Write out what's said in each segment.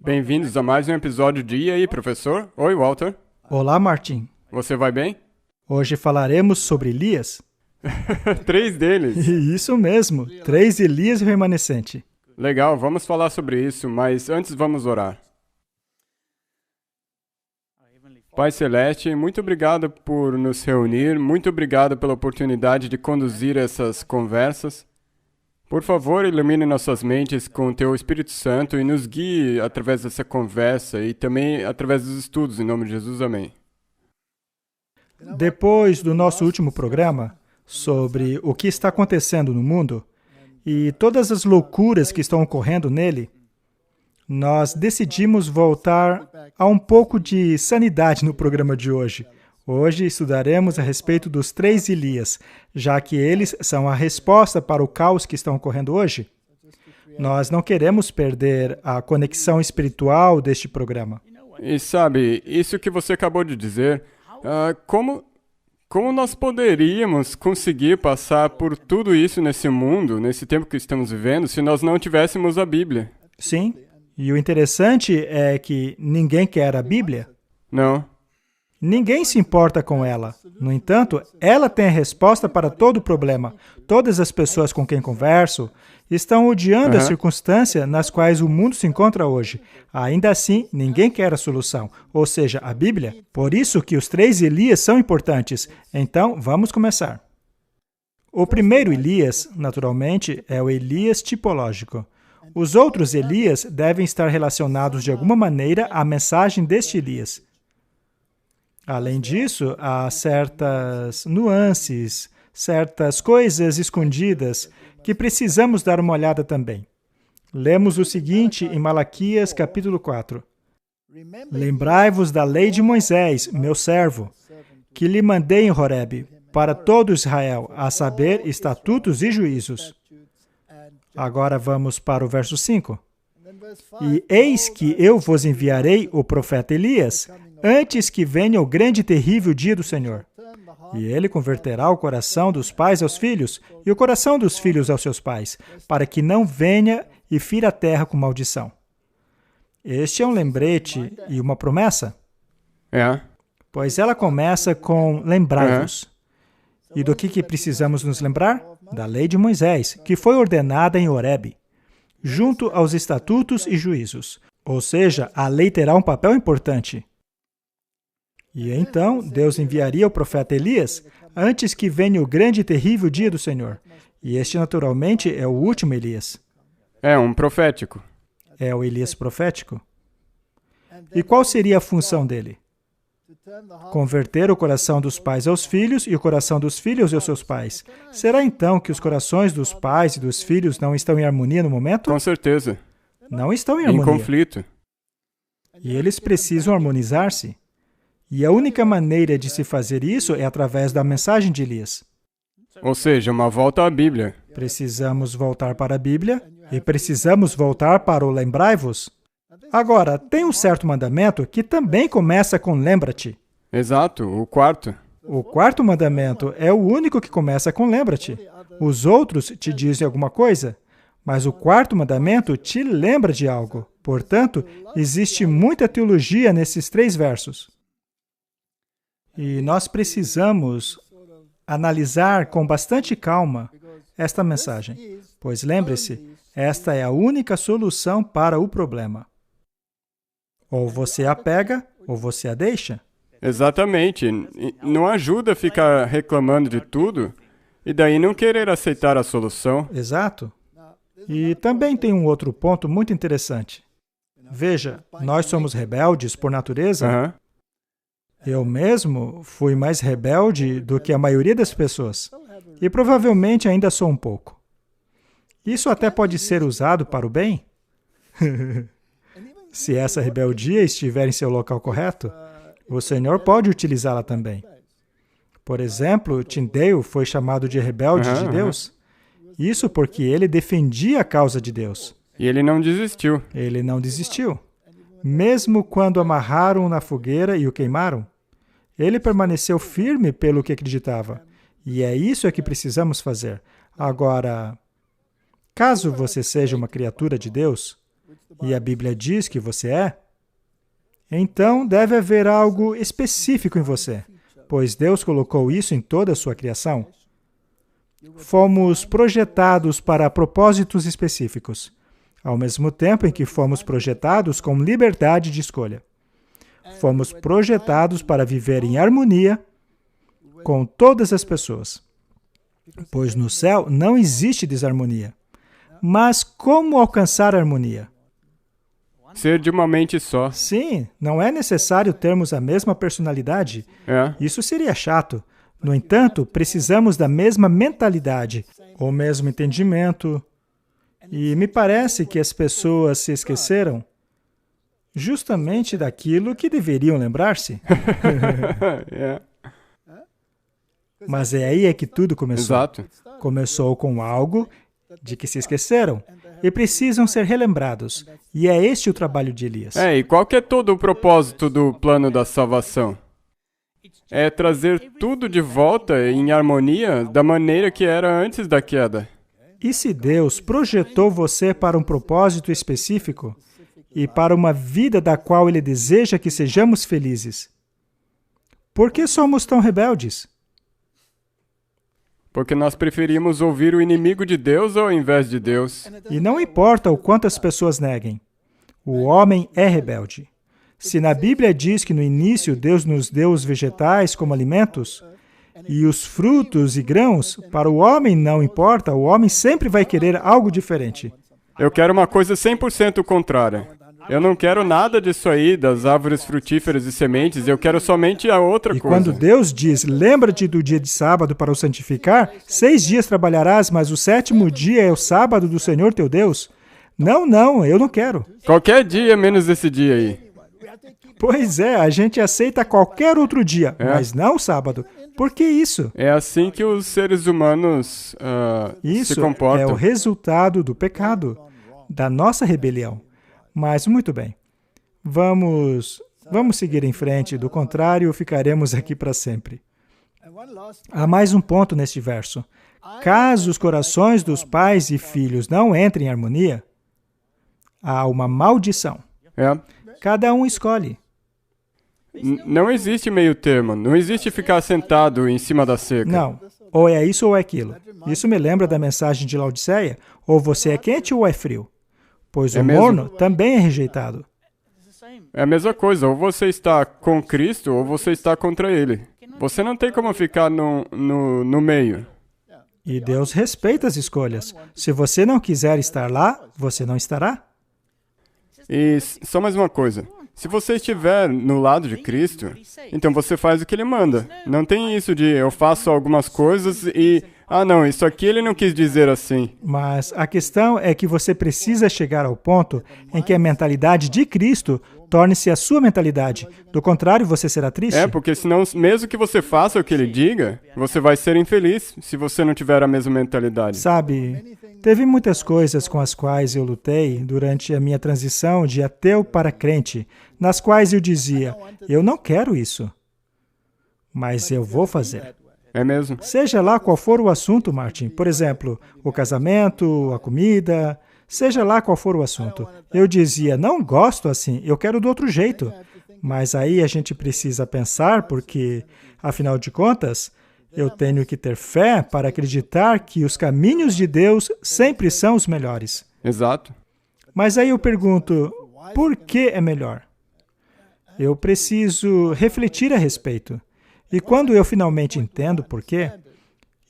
Bem-vindos a mais um episódio de E aí, professor? Oi, Walter. Olá, Martin. Você vai bem? Hoje falaremos sobre Elias. 3 deles. Isso mesmo, 3 Elias e o remanescente. Legal, vamos falar sobre isso, mas antes vamos orar. Pai Celeste, muito obrigado por nos reunir, muito obrigado pela oportunidade de conduzir essas conversas. Por favor, ilumine nossas mentes com o Teu Espírito Santo e nos guie através dessa conversa e também através dos estudos, em nome de Jesus, amém. Depois do nosso último programa sobre o que está acontecendo no mundo e todas as loucuras que estão ocorrendo nele, nós decidimos voltar a um pouco de sanidade no programa de hoje. Hoje estudaremos a respeito dos 3 Elias, já que eles são a resposta para o caos que está ocorrendo hoje. Nós não queremos perder a conexão espiritual deste programa. E sabe, isso que você acabou de dizer, como nós poderíamos conseguir passar por tudo isso nesse mundo, nesse tempo que estamos vivendo, se nós não tivéssemos a Bíblia? Sim, e o interessante é que ninguém quer a Bíblia. Não. Ninguém se importa com ela. No entanto, ela tem a resposta para todo o problema. Todas as pessoas com quem converso estão odiando a circunstância nas quais o mundo se encontra hoje. Ainda assim, ninguém quer a solução, ou seja, a Bíblia. Por isso que os 3 Elias são importantes. Então, vamos começar. O primeiro Elias, naturalmente, é o Elias tipológico. Os outros Elias devem estar relacionados de alguma maneira à mensagem deste Elias. Além disso, há certas nuances, certas coisas escondidas que precisamos dar uma olhada também. Lemos o seguinte em Malaquias, capítulo 4. Lembrai-vos da lei de Moisés, meu servo, que lhe mandei em Horebe, para todo Israel, a saber, estatutos e juízos. Agora vamos para o verso 5. E eis que eu vos enviarei o profeta Elias, antes que venha o grande e terrível dia do Senhor. E ele converterá o coração dos pais aos filhos, e o coração dos filhos aos seus pais, para que não venha e fira a terra com maldição. Este é um lembrete e uma promessa. Pois ela começa com lembrai-vos. E do que precisamos nos lembrar? Da lei de Moisés, que foi ordenada em Horebe, junto aos estatutos e juízos. Ou seja, a lei terá um papel importante. E então, Deus enviaria o profeta Elias antes que venha o grande e terrível dia do Senhor. E este, naturalmente, é o último Elias. É um profético. É o Elias profético. E qual seria a função dele? Converter o coração dos pais aos filhos e o coração dos filhos aos seus pais. Será então que os corações dos pais e dos filhos não estão em harmonia no momento? Com certeza. Não estão em harmonia. Em conflito. E eles precisam harmonizar-se. E a única maneira de se fazer isso é através da mensagem de Elias. Ou seja, uma volta à Bíblia. Precisamos voltar para a Bíblia e precisamos voltar para o lembrai-vos. Agora, tem um certo mandamento que também começa com lembra-te. Exato, o 4º. O 4º mandamento é o único que começa com lembra-te. Os outros te dizem alguma coisa, mas o 4º mandamento te lembra de algo. Portanto, existe muita teologia nesses 3 versos. E nós precisamos analisar com bastante calma esta mensagem, pois lembre-se, esta é a única solução para o problema. Ou você a pega, ou você a deixa. Exatamente. Não ajuda ficar reclamando de tudo e daí não querer aceitar a solução. Exato. E também tem um outro ponto muito interessante. Veja, nós somos rebeldes por natureza. Eu mesmo fui mais rebelde do que a maioria das pessoas. E provavelmente ainda sou um pouco. Isso até pode ser usado para o bem? Se essa rebeldia estiver em seu local correto, o Senhor pode utilizá-la também. Por exemplo, Tyndale foi chamado de rebelde de Deus. Isso porque ele defendia a causa de Deus. E ele não desistiu. Ele não desistiu. Mesmo quando amarraram na fogueira e o queimaram, ele permaneceu firme pelo que acreditava. E é isso que precisamos fazer. Agora, caso você seja uma criatura de Deus, e a Bíblia diz que você é, então deve haver algo específico em você, pois Deus colocou isso em toda a sua criação. Fomos projetados para propósitos específicos, ao mesmo tempo em que fomos projetados com liberdade de escolha. Fomos projetados para viver em harmonia com todas as pessoas, pois no céu não existe desarmonia. Mas como alcançar a harmonia? Ser de uma mente só. Sim, não é necessário termos a mesma personalidade. Isso seria chato. No entanto, precisamos da mesma mentalidade, o mesmo entendimento. E me parece que as pessoas se esqueceram justamente daquilo que deveriam lembrar-se. Mas é aí que tudo começou. Exato. Começou com algo de que se esqueceram e precisam ser relembrados. E é este o trabalho de Elias. E qual que é todo o propósito do plano da salvação? É trazer tudo de volta em harmonia da maneira que era antes da queda. E se Deus projetou você para um propósito específico e para uma vida da qual Ele deseja que sejamos felizes, por que somos tão rebeldes? Porque nós preferimos ouvir o inimigo de Deus ao invés de Deus. E não importa o quanto as pessoas neguem, o homem é rebelde. Se na Bíblia diz que no início Deus nos deu os vegetais como alimentos, e os frutos e grãos, para o homem não importa, o homem sempre vai querer algo diferente. Eu quero uma coisa 100% contrária. Eu não quero nada disso aí, das árvores frutíferas e sementes, eu quero somente a outra coisa. E quando Deus diz, lembra-te do dia de sábado para o santificar, 6 dias trabalharás, mas o 7º dia é o sábado do Senhor teu Deus. Não, eu não quero. Qualquer dia menos esse dia aí. Pois é, a gente aceita qualquer outro dia, mas não o sábado. Por que isso? É assim que os seres humanos se comportam. Isso é o resultado do pecado, da nossa rebelião. Mas, muito bem, vamos seguir em frente, do contrário, ficaremos aqui para sempre. Há mais um ponto neste verso. Caso os corações dos pais e filhos não entrem em harmonia, há uma maldição. Cada um escolhe. Não existe meio termo, não existe ficar sentado em cima da cerca. Não, ou é isso ou é aquilo. Isso me lembra da mensagem de Laodiceia, ou você é quente ou é frio. Pois o morno também é rejeitado. É a mesma coisa, ou você está com Cristo ou você está contra Ele. Você não tem como ficar no meio. E Deus respeita as escolhas. Se você não quiser estar lá, você não estará. E só mais uma coisa. Se você estiver no lado de Cristo, então você faz o que Ele manda. Não tem isso de eu faço algumas coisas e... não, isso aqui Ele não quis dizer assim. Mas a questão é que você precisa chegar ao ponto em que a mentalidade de Cristo torne-se a sua mentalidade. Do contrário, você será triste. Porque senão, mesmo que você faça o que Ele diga, você vai ser infeliz se você não tiver a mesma mentalidade. Sabe, teve muitas coisas com as quais eu lutei durante a minha transição de ateu para crente, nas quais eu dizia, eu não quero isso, mas eu vou fazer. É mesmo? Seja lá qual for o assunto, Martin. Por exemplo, o casamento, a comida, seja lá qual for o assunto. Eu dizia, não gosto assim, eu quero do outro jeito. Mas aí a gente precisa pensar, porque, afinal de contas, eu tenho que ter fé para acreditar que os caminhos de Deus sempre são os melhores. Exato. Mas aí eu pergunto, por que é melhor? Eu preciso refletir a respeito. E quando eu finalmente entendo por quê,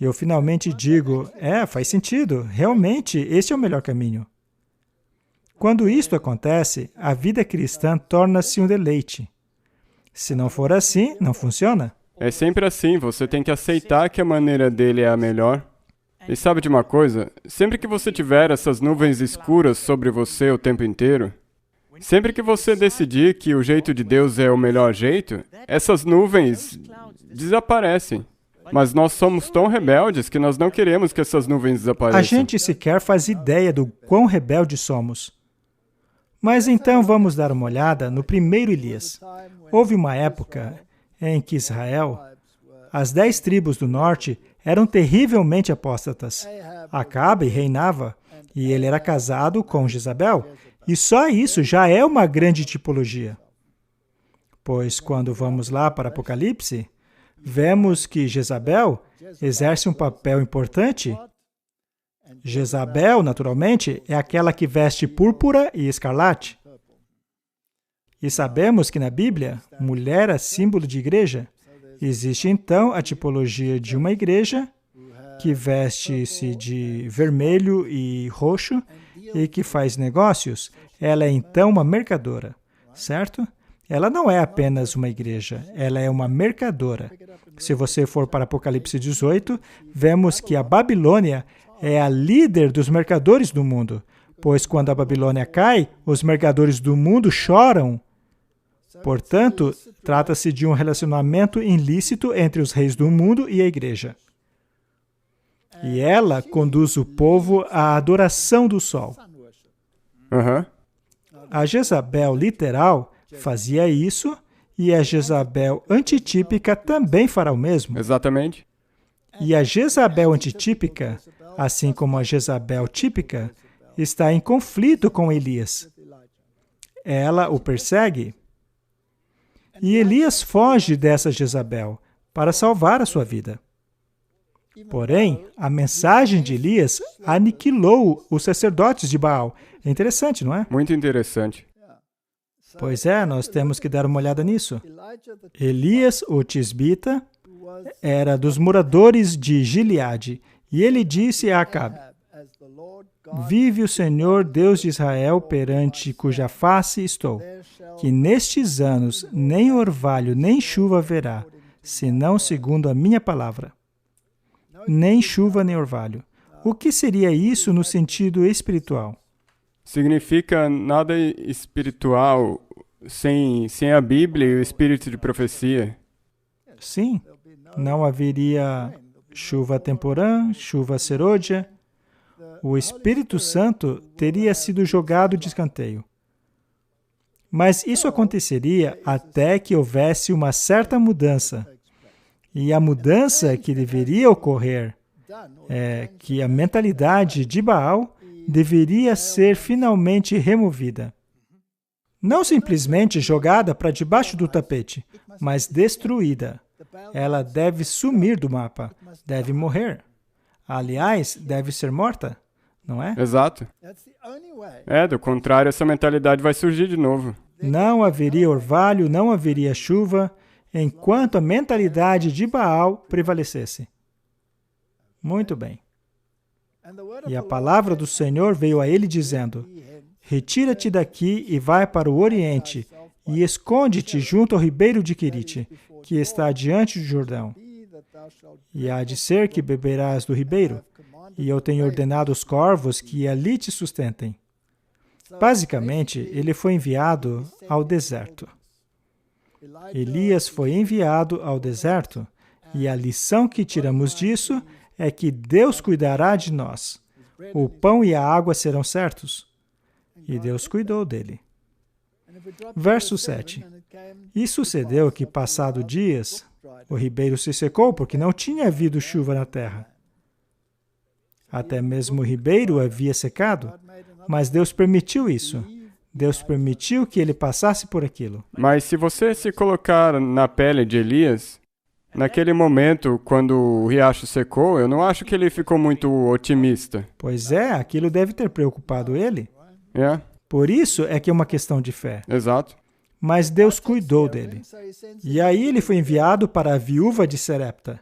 eu finalmente digo, faz sentido, realmente este é o melhor caminho. Quando isto acontece, a vida cristã torna-se um deleite. Se não for assim, não funciona. É sempre assim, você tem que aceitar que a maneira dele é a melhor. E sabe de uma coisa? Sempre que você tiver essas nuvens escuras sobre você o tempo inteiro, sempre que você decidir que o jeito de Deus é o melhor jeito, essas nuvens desaparecem. Mas nós somos tão rebeldes que nós não queremos que essas nuvens desapareçam. A gente sequer faz ideia do quão rebeldes somos. Mas então vamos dar uma olhada no primeiro Elias. Houve uma época em que Israel, as 10 tribos do norte, eram terrivelmente apóstatas. Acabe reinava, e ele era casado com Jezabel, E só isso já é uma grande tipologia. Pois quando vamos lá para Apocalipse, vemos que Jezabel exerce um papel importante. Jezabel, naturalmente, é aquela que veste púrpura e escarlate. E sabemos que na Bíblia, mulher é símbolo de igreja. Existe então a tipologia de uma igreja que veste-se de vermelho e roxo e que faz negócios. Ela é então uma mercadora, certo? Ela não é apenas uma igreja, ela é uma mercadora. Se você for para Apocalipse 18, vemos que a Babilônia é a líder dos mercadores do mundo, pois quando a Babilônia cai, os mercadores do mundo choram. Portanto, trata-se de um relacionamento ilícito entre os reis do mundo e a igreja. E ela conduz o povo à adoração do sol. A Jezabel literal fazia isso, e a Jezabel antitípica também fará o mesmo. Exatamente. E a Jezabel antitípica, assim como a Jezabel típica, está em conflito com Elias. Ela o persegue. E Elias foge dessa Jezabel para salvar a sua vida. Porém, a mensagem de Elias aniquilou os sacerdotes de Baal. É interessante, não é? Muito interessante. Pois é, nós temos que dar uma olhada nisso. Elias, o tisbita, era dos moradores de Gileade, e ele disse a Acabe: Vive o Senhor, Deus de Israel, perante cuja face estou, que nestes anos nem orvalho nem chuva haverá, senão segundo a minha palavra. Nem chuva nem orvalho. O que seria isso no sentido espiritual? Significa nada espiritual sem a Bíblia e o espírito de profecia. Sim, não haveria chuva temporã, chuva serôdia. O Espírito Santo teria sido jogado de escanteio. Mas isso aconteceria até que houvesse uma certa mudança. E a mudança que deveria ocorrer é que a mentalidade de Baal deveria ser finalmente removida. Não simplesmente jogada para debaixo do tapete, mas destruída. Ela deve sumir do mapa, deve morrer. Aliás, deve ser morta, não é? Exato. Do contrário, essa mentalidade vai surgir de novo. Não haveria orvalho, não haveria chuva, enquanto a mentalidade de Baal prevalecesse. Muito bem. E a palavra do Senhor veio a ele dizendo: Retira-te daqui e vai para o Oriente, e esconde-te junto ao ribeiro de Querite, que está diante do Jordão. E há de ser que beberás do ribeiro, e eu tenho ordenado os corvos que ali te sustentem. Basicamente, ele foi enviado ao deserto. Elias foi enviado ao deserto, e a lição que tiramos disso é que Deus cuidará de nós. O pão e a água serão certos. E Deus cuidou dele. Verso 7. E sucedeu que, passado dias, o ribeiro se secou, porque não tinha havido chuva na terra. Até mesmo o ribeiro havia secado, mas Deus permitiu isso. Deus permitiu que ele passasse por aquilo. Mas se você se colocar na pele de Elias, naquele momento, quando o riacho secou, eu não acho que ele ficou muito otimista. Pois é, aquilo deve ter preocupado ele. É. Por isso é que é uma questão de fé. Exato. Mas Deus cuidou dele. E aí ele foi enviado para a viúva de Serepta.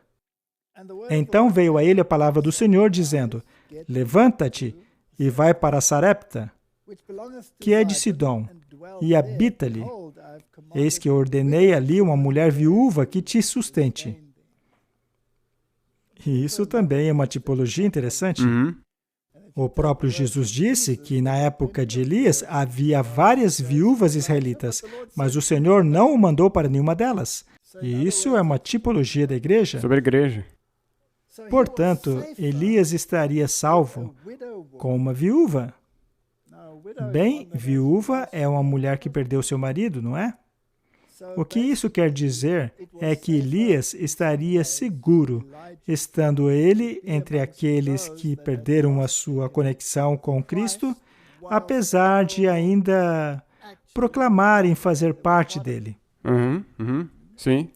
Então veio a ele a palavra do Senhor, dizendo: Levanta-te e vai para Sarepta, que é de Sidom, e habita-lhe. Eis que eu ordenei ali uma mulher viúva que te sustente. E isso também é uma tipologia interessante. O próprio Jesus disse que na época de Elias havia várias viúvas israelitas, mas o Senhor não o mandou para nenhuma delas. E isso é uma tipologia da igreja. Sobre a igreja. Portanto, Elias estaria salvo com uma viúva. Bem, viúva é uma mulher que perdeu seu marido, não é? O que isso quer dizer é que Elias estaria seguro, estando ele entre aqueles que perderam a sua conexão com Cristo, apesar de ainda proclamarem fazer parte dele. Sim.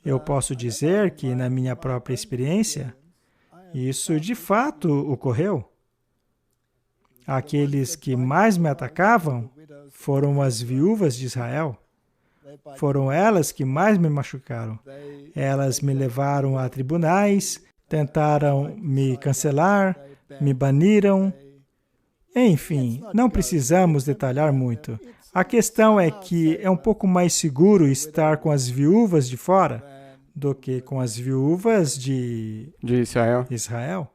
Eu posso dizer que, na minha própria experiência, isso de fato ocorreu. Aqueles que mais me atacavam foram as viúvas de Israel. Foram elas que mais me machucaram. Elas me levaram a tribunais, tentaram me cancelar, me baniram. Enfim, não precisamos detalhar muito. A questão é que é um pouco mais seguro estar com as viúvas de fora do que com as viúvas de Israel.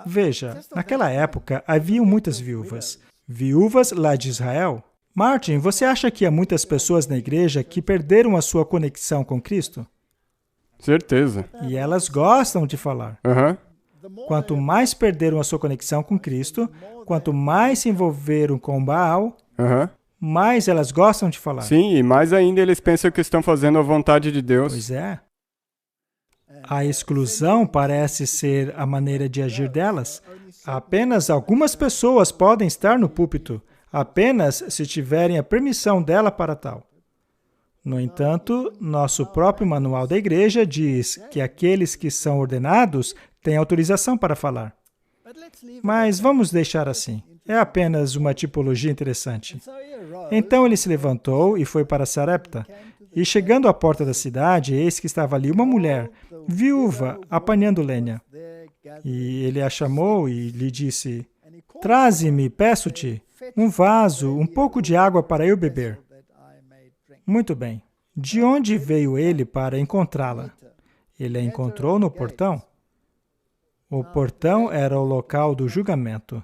Veja, naquela época haviam muitas viúvas. Viúvas lá de Israel. Martin, você acha que há muitas pessoas na igreja que perderam a sua conexão com Cristo? Certeza. E elas gostam de falar. Quanto mais perderam a sua conexão com Cristo, quanto mais se envolveram com Baal, mais elas gostam de falar. Sim, e mais ainda eles pensam que estão fazendo a vontade de Deus. Pois é. A exclusão parece ser a maneira de agir delas. Apenas algumas pessoas podem estar no púlpito, apenas se tiverem a permissão dela para tal. No entanto, nosso próprio manual da igreja diz que aqueles que são ordenados têm autorização para falar. Mas vamos deixar assim. É apenas uma tipologia interessante. Então ele se levantou e foi para Sarepta. E chegando à porta da cidade, eis que estava ali uma mulher, viúva, apanhando lenha. E ele a chamou e lhe disse, traze-me, peço-te, um vaso, um pouco de água para eu beber. Muito bem. De onde veio ele para encontrá-la? Ele a encontrou no portão. O portão era o local do julgamento.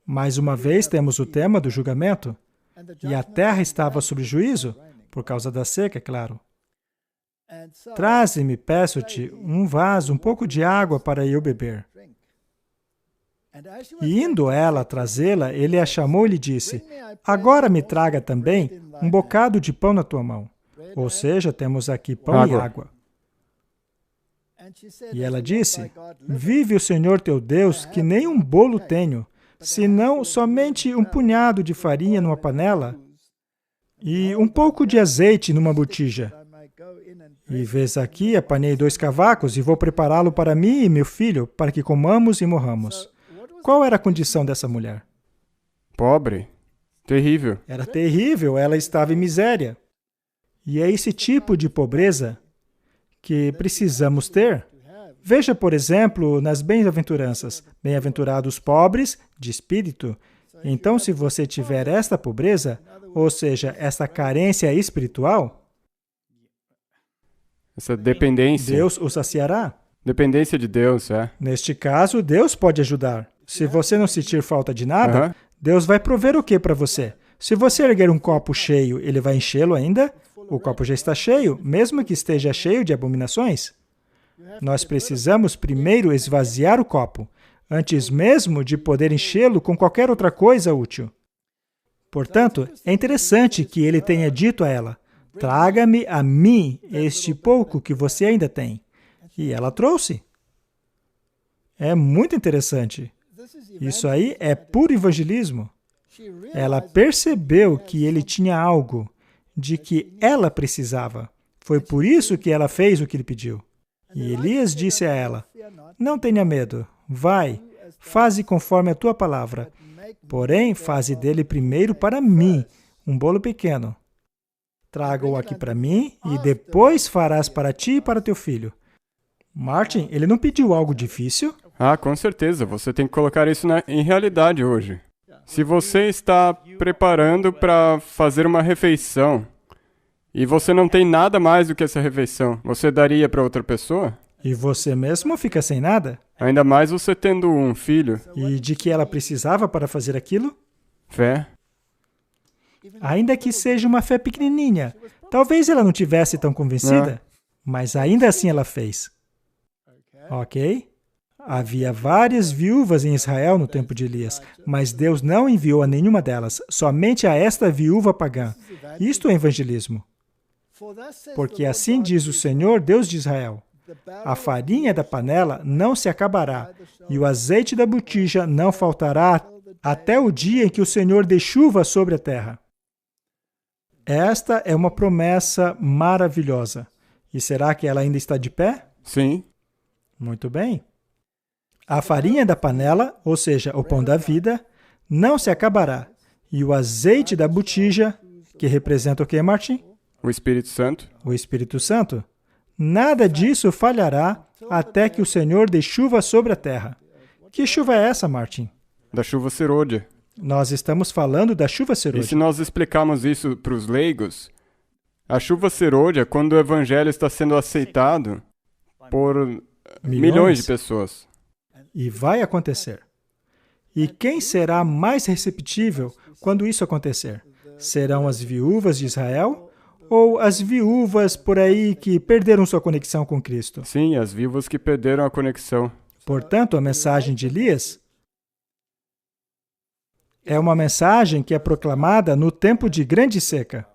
Mais uma vez temos o tema do julgamento. E a terra estava sob juízo, por causa da seca, é claro. Traze-me, peço-te, um vaso, um pouco de água para eu beber. E indo ela trazê-la, ele a chamou e lhe disse, agora me traga também um bocado de pão na tua mão. Ou seja, temos aqui pão e água. E ela disse, vive o Senhor teu Deus, que nem um bolo tenho, senão somente um punhado de farinha numa panela e um pouco de azeite numa botija. E vês aqui, apanhei 2 cavacos e vou prepará-lo para mim e meu filho, para que comamos e morramos. Qual era a condição dessa mulher? Pobre. Terrível. Era terrível, ela estava em miséria. E é esse tipo de pobreza que precisamos ter. Veja, por exemplo, nas bem-aventuranças. Bem-aventurados pobres de espírito. Então, se você tiver esta pobreza, ou seja, esta carência espiritual, essa dependência, Deus o saciará. Dependência de Deus, é. Neste caso, Deus pode ajudar. Se você não sentir falta de nada, Deus vai prover o que para você? Se você erguer um copo cheio, ele vai enchê-lo ainda? O copo já está cheio, mesmo que esteja cheio de abominações. Nós precisamos primeiro esvaziar o copo, antes mesmo de poder enchê-lo com qualquer outra coisa útil. Portanto, é interessante que ele tenha dito a ela, traga-me a mim este pouco que você ainda tem. E ela trouxe. É muito interessante. Isso aí é puro evangelismo. Ela percebeu que ele tinha algo de que ela precisava. Foi por isso que ela fez o que ele pediu. E Elias disse a ela, não tenha medo, vai, faze conforme a tua palavra. Porém, faze dele primeiro para mim um bolo pequeno. Traga-o aqui para mim e depois farás para ti e para teu filho. Martin, ele não pediu algo difícil? Ah, com certeza. Você tem que colocar isso em realidade hoje. Se você está preparando para fazer uma refeição e você não tem nada mais do que essa refeição, você daria para outra pessoa? E você mesmo fica sem nada? Ainda mais você tendo um filho. E de que ela precisava para fazer aquilo? Fé. Ainda que seja uma fé pequenininha. Talvez ela não tivesse tão convencida, mas ainda assim ela fez. Ok? Havia várias viúvas em Israel no tempo de Elias, mas Deus não enviou a nenhuma delas, somente a esta viúva pagã. Isto é evangelismo. Porque assim diz o Senhor, Deus de Israel. A farinha da panela não se acabará, e o azeite da botija não faltará até o dia em que o Senhor dê chuva sobre a terra. Esta é uma promessa maravilhosa. E será que ela ainda está de pé? Sim. Muito bem. A farinha da panela, ou seja, o pão da vida, não se acabará, e o azeite da botija, que representa o que, Martin? O Espírito Santo. O Espírito Santo. Nada disso falhará até que o Senhor dê chuva sobre a terra. Que chuva é essa, Martin? Da chuva serôdia. Nós estamos falando da chuva E se serôdia. nós explicarmos isso para os leigos, a chuva serôdia, quando o evangelho está sendo aceitado por milhões de pessoas. E vai acontecer. E quem será mais receptível quando isso acontecer? Serão as viúvas de Israel ou as viúvas por aí que perderam sua conexão com Cristo? Sim, as viúvas que perderam a conexão. Portanto, a mensagem de Elias é uma mensagem que é proclamada no tempo de grande seca.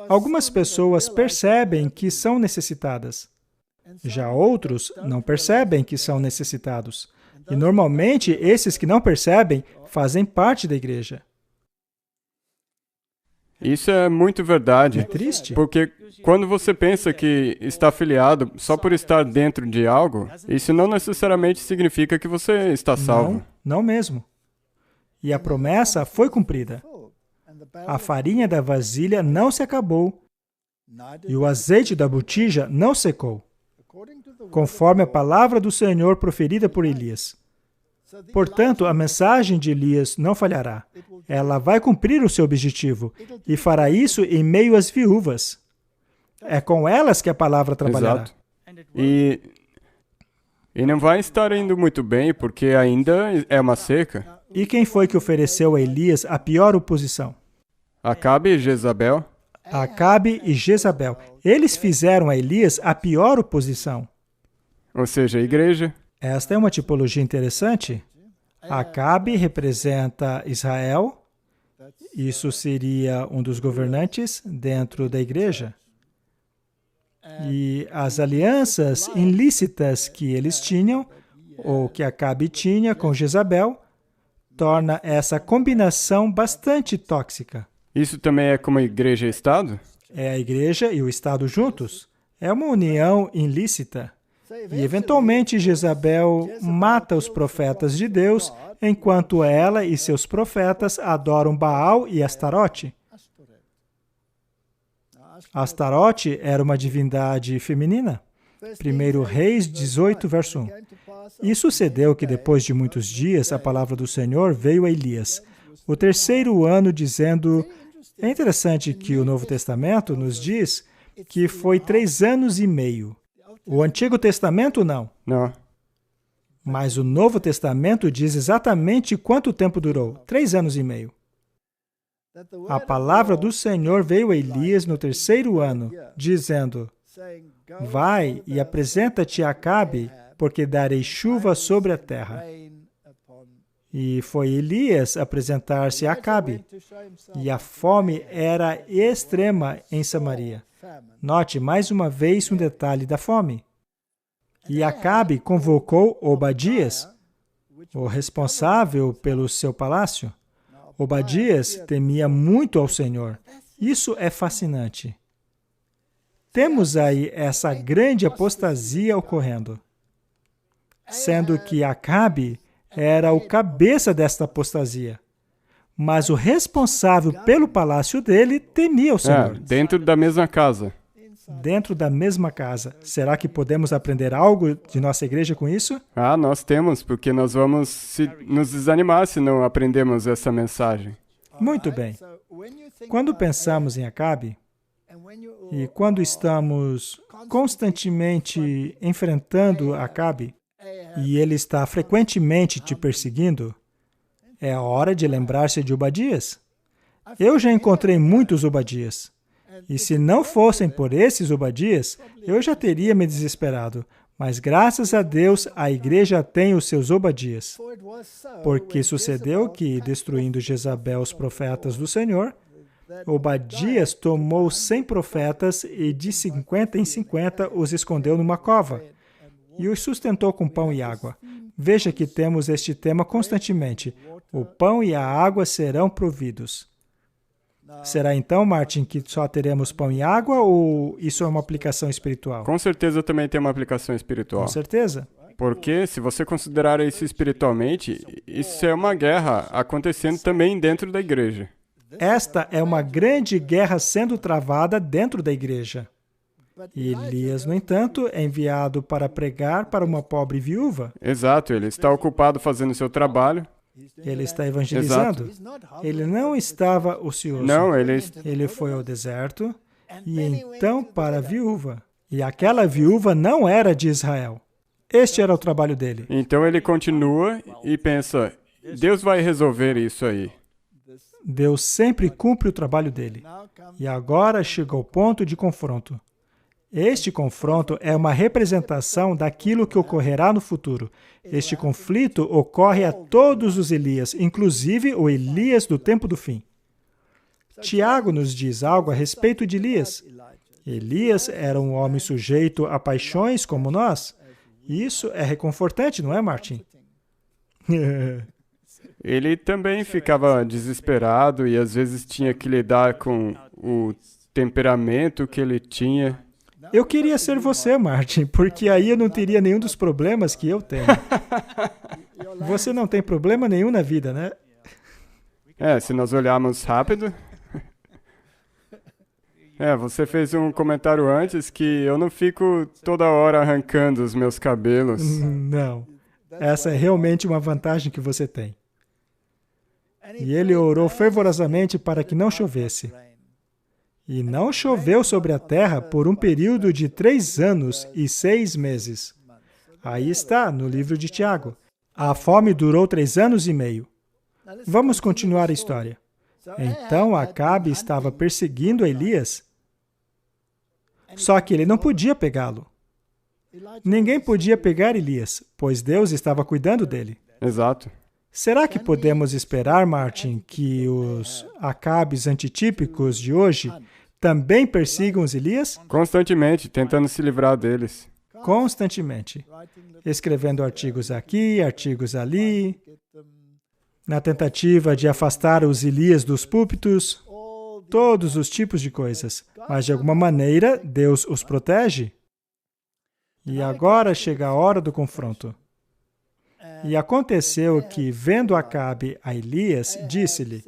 Algumas pessoas percebem que são necessitadas. Já outros não percebem que são necessitados. E normalmente, esses que não percebem fazem parte da igreja. Isso é muito verdade. É triste. Porque quando você pensa que está afiliado só por estar dentro de algo, isso não necessariamente significa que você está salvo. Não mesmo. E a promessa foi cumprida. A farinha da vasilha não se acabou e o azeite da botija não secou, conforme a palavra do Senhor proferida por Elias. Portanto, a mensagem de Elias não falhará. Ela vai cumprir o seu objetivo e fará isso em meio às viúvas. É com elas que a palavra trabalhará. Exato. E não vai estar indo muito bem, porque ainda é uma seca. E quem foi que ofereceu a Elias a pior oposição? Acabe e Jezabel. Acabe e Jezabel. Eles fizeram a Elias a pior oposição. Ou seja, a igreja. Esta é uma tipologia interessante. Acabe representa Israel. Isso seria um dos governantes dentro da igreja. E as alianças ilícitas que eles tinham, ou que Acabe tinha com Jezabel, torna essa combinação bastante tóxica. Isso também é como igreja e Estado? É a igreja e o Estado juntos. É uma união ilícita. E, eventualmente, Jezabel mata os profetas de Deus, enquanto ela e seus profetas adoram Baal e Astarote. Astarote era uma divindade feminina. 1 Reis 18, verso 1. E sucedeu que, depois de muitos dias, a palavra do Senhor veio a Elias, o terceiro ano, dizendo... É interessante que o Novo Testamento nos diz que foi 3 anos e meio. O Antigo Testamento, não. Não. Mas o Novo Testamento diz exatamente quanto tempo durou. 3 anos e meio. A palavra do Senhor veio a Elias no terceiro ano, dizendo, vai e apresenta-te a Acabe, porque darei chuva sobre a terra. E foi Elias apresentar-se a Acabe. E a fome era extrema em Samaria. Note mais uma vez um detalhe da fome. E Acabe convocou Obadias, o responsável pelo seu palácio. Obadias temia muito ao Senhor. Isso é fascinante. Temos aí essa grande apostasia ocorrendo. Sendo que Acabe era o cabeça desta apostasia. Mas o responsável pelo palácio dele temia o Senhor. Dentro da mesma casa. Dentro da mesma casa. Será que podemos aprender algo de nossa igreja com isso? Nós temos, porque nós vamos nos desanimar se não aprendemos essa mensagem. Muito bem. Quando pensamos em Acabe, e quando estamos constantemente enfrentando Acabe, e ele está frequentemente te perseguindo, é a hora de lembrar-se de Obadias. Eu já encontrei muitos Obadias. E se não fossem por esses Obadias, eu já teria me desesperado. Mas graças a Deus, a igreja tem os seus Obadias. Porque sucedeu que, destruindo Jezabel os profetas do Senhor, Obadias tomou 100 profetas e de 50 em 50 os escondeu numa cova e os sustentou com pão e água. Veja que temos este tema constantemente. O pão e a água serão providos. Será então, Martin, que só teremos pão e água ou isso é uma aplicação espiritual? Com certeza também tem uma aplicação espiritual. Com certeza. Porque, se você considerar isso espiritualmente, isso é uma guerra acontecendo também dentro da igreja. Esta é uma grande guerra sendo travada dentro da igreja. E Elias, no entanto, é enviado para pregar para uma pobre viúva. Exato, ele está ocupado fazendo seu trabalho. Ele está evangelizando. Ele não estava ocioso. Não, Ele foi ao deserto e então para a viúva. E aquela viúva não era de Israel. Este era o trabalho dele. Então ele continua e pensa, Deus vai resolver isso aí. Deus sempre cumpre o trabalho dele. E agora chegou o ponto de confronto. Este confronto é uma representação daquilo que ocorrerá no futuro. Este conflito ocorre a todos os Elias, inclusive o Elias do tempo do fim. Tiago nos diz algo a respeito de Elias. Elias era um homem sujeito a paixões como nós. Isso é reconfortante, não é, Martin? Ele também ficava desesperado e às vezes tinha que lidar com o temperamento que ele tinha. Eu queria ser você, Martin, porque aí eu não teria nenhum dos problemas que eu tenho. Você não tem problema nenhum na vida, né? Se nós olharmos rápido... você fez um comentário antes que eu não fico toda hora arrancando os meus cabelos. Não. Essa é realmente uma vantagem que você tem. E ele orou fervorosamente para que não chovesse. E não choveu sobre a terra por um período de 3 anos e 6 meses. Aí está, no livro de Tiago. A fome durou 3 anos e meio. Vamos continuar a história. Então Acabe estava perseguindo Elias, só que ele não podia pegá-lo. Ninguém podia pegar Elias, pois Deus estava cuidando dele. Exato. Será que podemos esperar, Martin, que os Acabes antitípicos de hoje também persigam os Elias? Constantemente, tentando se livrar deles. Constantemente. Escrevendo artigos aqui, artigos ali, na tentativa de afastar os Elias dos púlpitos, todos os tipos de coisas. Mas, de alguma maneira, Deus os protege. E agora chega a hora do confronto. E aconteceu que, vendo Acabe a Elias, disse-lhe,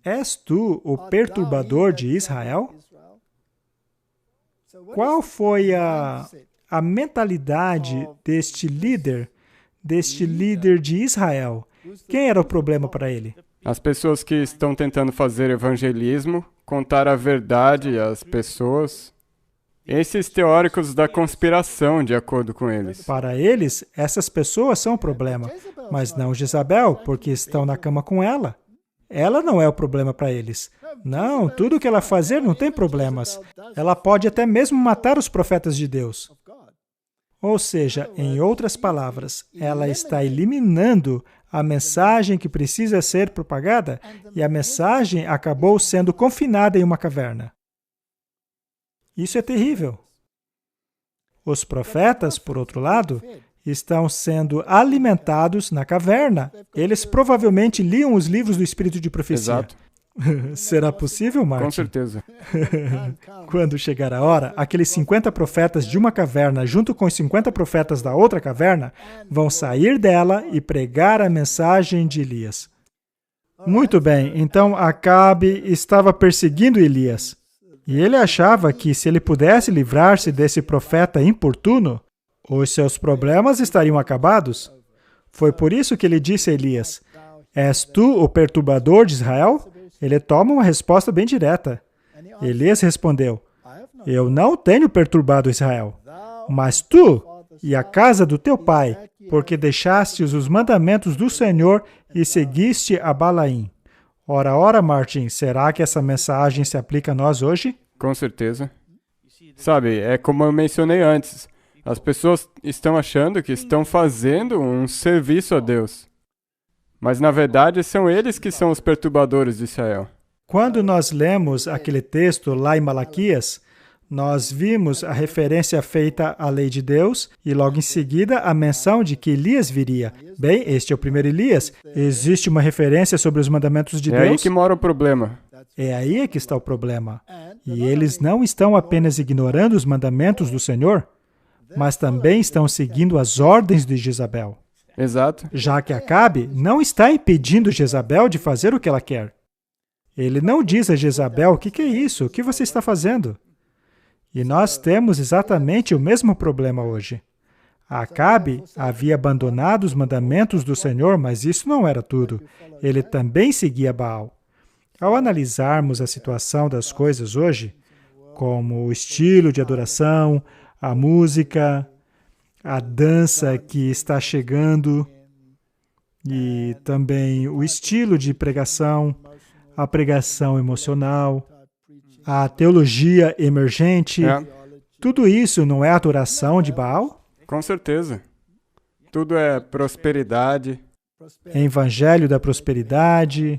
És tu o perturbador de Israel? Qual foi a mentalidade deste líder de Israel? Quem era o problema para ele? As pessoas que estão tentando fazer evangelismo, contar a verdade às pessoas, esses teóricos da conspiração, de acordo com eles. Para eles, essas pessoas são o problema, mas não Jezabel, porque estão na cama com ela. Ela não é o problema para eles. Não, tudo que ela fazer não tem problemas. Ela pode até mesmo matar os profetas de Deus. Ou seja, em outras palavras, ela está eliminando a mensagem que precisa ser propagada e a mensagem acabou sendo confinada em uma caverna. Isso é terrível. Os profetas, por outro lado, estão sendo alimentados na caverna. Eles provavelmente liam os livros do Espírito de Profecia. Exato. Será possível, Martin? Com certeza. Quando chegar a hora, aqueles 50 profetas de uma caverna, junto com os 50 profetas da outra caverna, vão sair dela e pregar a mensagem de Elias. Muito bem, então Acabe estava perseguindo Elias. E ele achava que se ele pudesse livrar-se desse profeta importuno, os seus problemas estariam acabados. Foi por isso que ele disse a Elias, És tu o perturbador de Israel? Ele toma uma resposta bem direta. Elias respondeu, Eu não tenho perturbado Israel, mas tu e a casa do teu pai, porque deixaste os mandamentos do Senhor e seguiste a Balaim. Ora, Martin, será que essa mensagem se aplica a nós hoje? Com certeza. Sabe, é como eu mencionei antes. As pessoas estão achando que estão fazendo um serviço a Deus. Mas, na verdade, são eles que são os perturbadores de Israel. Quando nós lemos aquele texto lá em Malaquias, nós vimos a referência feita à lei de Deus e logo em seguida a menção de que Elias viria. Bem, este é o primeiro Elias. Existe uma referência sobre os mandamentos de Deus? É aí que mora o problema. É aí que está o problema. E eles não estão apenas ignorando os mandamentos do Senhor, mas também estão seguindo as ordens de Jezabel. Exato. Já que Acabe não está impedindo Jezabel de fazer o que ela quer. Ele não diz a Jezabel, o que é isso? O que você está fazendo? E nós temos exatamente o mesmo problema hoje. Acabe havia abandonado os mandamentos do Senhor, mas isso não era tudo. Ele também seguia Baal. Ao analisarmos a situação das coisas hoje, como o estilo de adoração, a música, a dança que está chegando, e também o estilo de pregação, a pregação emocional, a teologia emergente, tudo isso não é adoração de Baal? Com certeza. Tudo é prosperidade. Evangelho da prosperidade,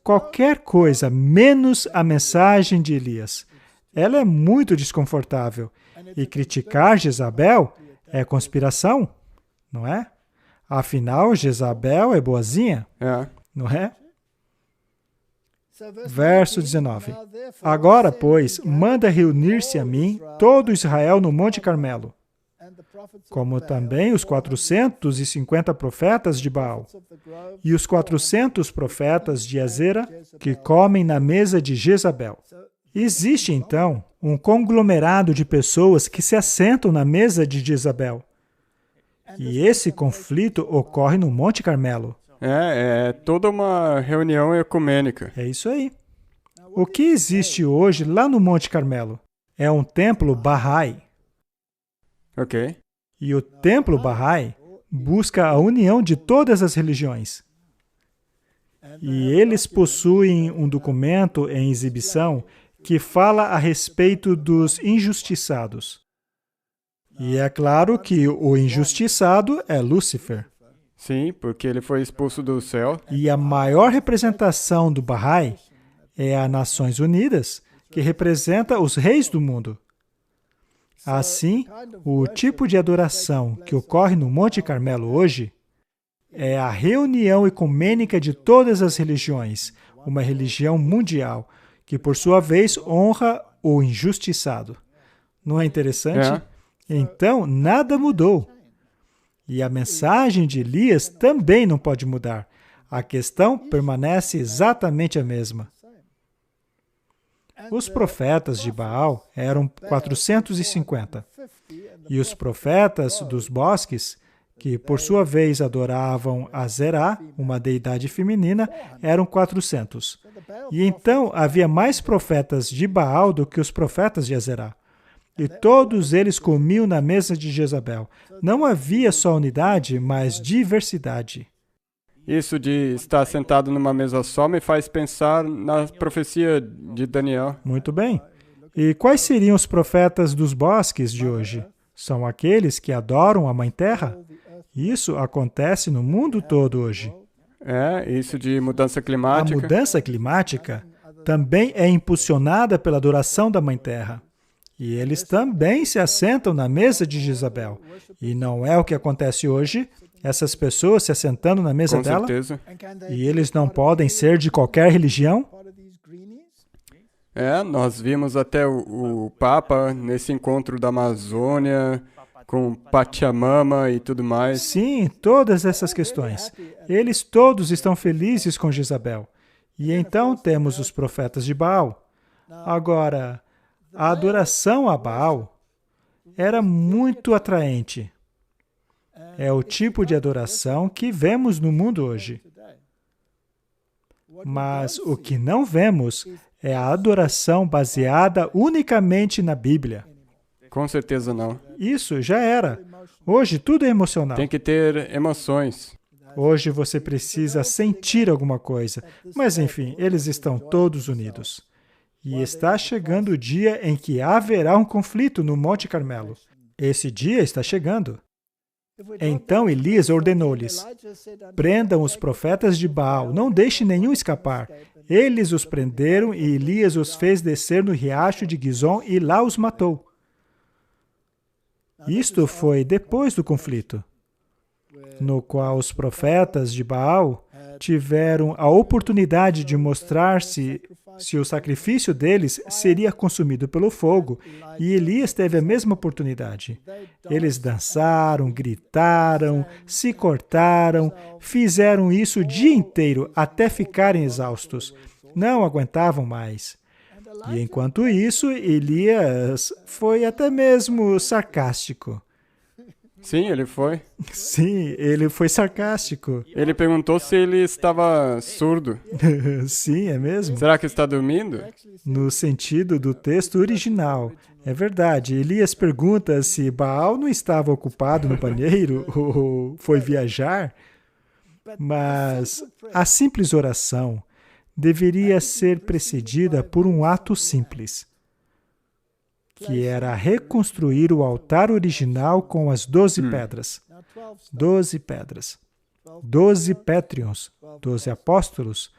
qualquer coisa menos a mensagem de Elias. Ela é muito desconfortável. E criticar Jezabel é conspiração, não é? Afinal, Jezabel é boazinha, não é? Verso 19. Agora, pois, manda reunir-se a mim todo Israel no Monte Carmelo, como também os 450 profetas de Baal, e os 400 profetas de Azera, que comem na mesa de Jezabel. Existe, então, um conglomerado de pessoas que se assentam na mesa de Jezabel. E esse conflito ocorre no Monte Carmelo. É toda uma reunião ecumênica. É isso aí. O que existe hoje lá no Monte Carmelo? É um templo Bahá'í. Ok. E o templo Bahá'í busca a união de todas as religiões. E eles possuem um documento em exibição que fala a respeito dos injustiçados. E é claro que o injustiçado é Lúcifer. Sim, porque ele foi expulso do céu. E a maior representação do Bahá'í é a Nações Unidas, que representa os reis do mundo. Assim, o tipo de adoração que ocorre no Monte Carmelo hoje é a reunião ecumênica de todas as religiões, uma religião mundial, que por sua vez honra o injustiçado. Não é interessante? Então, nada mudou. E a mensagem de Elias também não pode mudar. A questão permanece exatamente a mesma. Os profetas de Baal eram 450. E os profetas dos bosques, que por sua vez adoravam a Zerá, uma deidade feminina, eram 400. E então havia mais profetas de Baal do que os profetas de Azerá. E todos eles comiam na mesa de Jezabel. Não havia só unidade, mas diversidade. Isso de estar sentado numa mesa só me faz pensar na profecia de Daniel. Muito bem. E quais seriam os profetas dos bosques de hoje? São aqueles que adoram a Mãe Terra? Isso acontece no mundo todo hoje. Isso de mudança climática. A mudança climática também é impulsionada pela adoração da Mãe Terra. E eles também se assentam na mesa de Jezabel. E não é o que acontece hoje, essas pessoas se assentando na mesa dela? Com certeza. E eles não podem ser de qualquer religião? Nós vimos até o Papa nesse encontro da Amazônia, com Pachamama e tudo mais. Sim, todas essas questões. Eles todos estão felizes com Jezabel. E então temos os profetas de Baal. Agora, a adoração a Baal era muito atraente. É o tipo de adoração que vemos no mundo hoje. Mas o que não vemos é a adoração baseada unicamente na Bíblia. Com certeza não. Isso já era. Hoje tudo é emocional. Tem que ter emoções. Hoje você precisa sentir alguma coisa. Mas enfim, eles estão todos unidos. E está chegando o dia em que haverá um conflito no Monte Carmelo. Esse dia está chegando. Então Elias ordenou-lhes: prendam os profetas de Baal, não deixe nenhum escapar. Eles os prenderam e Elias os fez descer no riacho de Gizom e lá os matou. Isto foi depois do conflito, no qual os profetas de Baal tiveram a oportunidade de mostrar se o sacrifício deles seria consumido pelo fogo, e Elias teve a mesma oportunidade. Eles dançaram, gritaram, se cortaram, fizeram isso o dia inteiro até ficarem exaustos. Não aguentavam mais. E enquanto isso, Elias foi até mesmo sarcástico. Sim, ele foi. Sim, ele foi sarcástico. Ele perguntou se ele estava surdo. Sim, é mesmo? Será que está dormindo? No sentido do texto original. É verdade. Elias pergunta se Baal não estava ocupado no banheiro ou foi viajar. Mas a simples oração deveria ser precedida por um ato simples, que era reconstruir o altar original com as 12 pedras. 12 pedras. 12 pétrions, 12 apóstolos.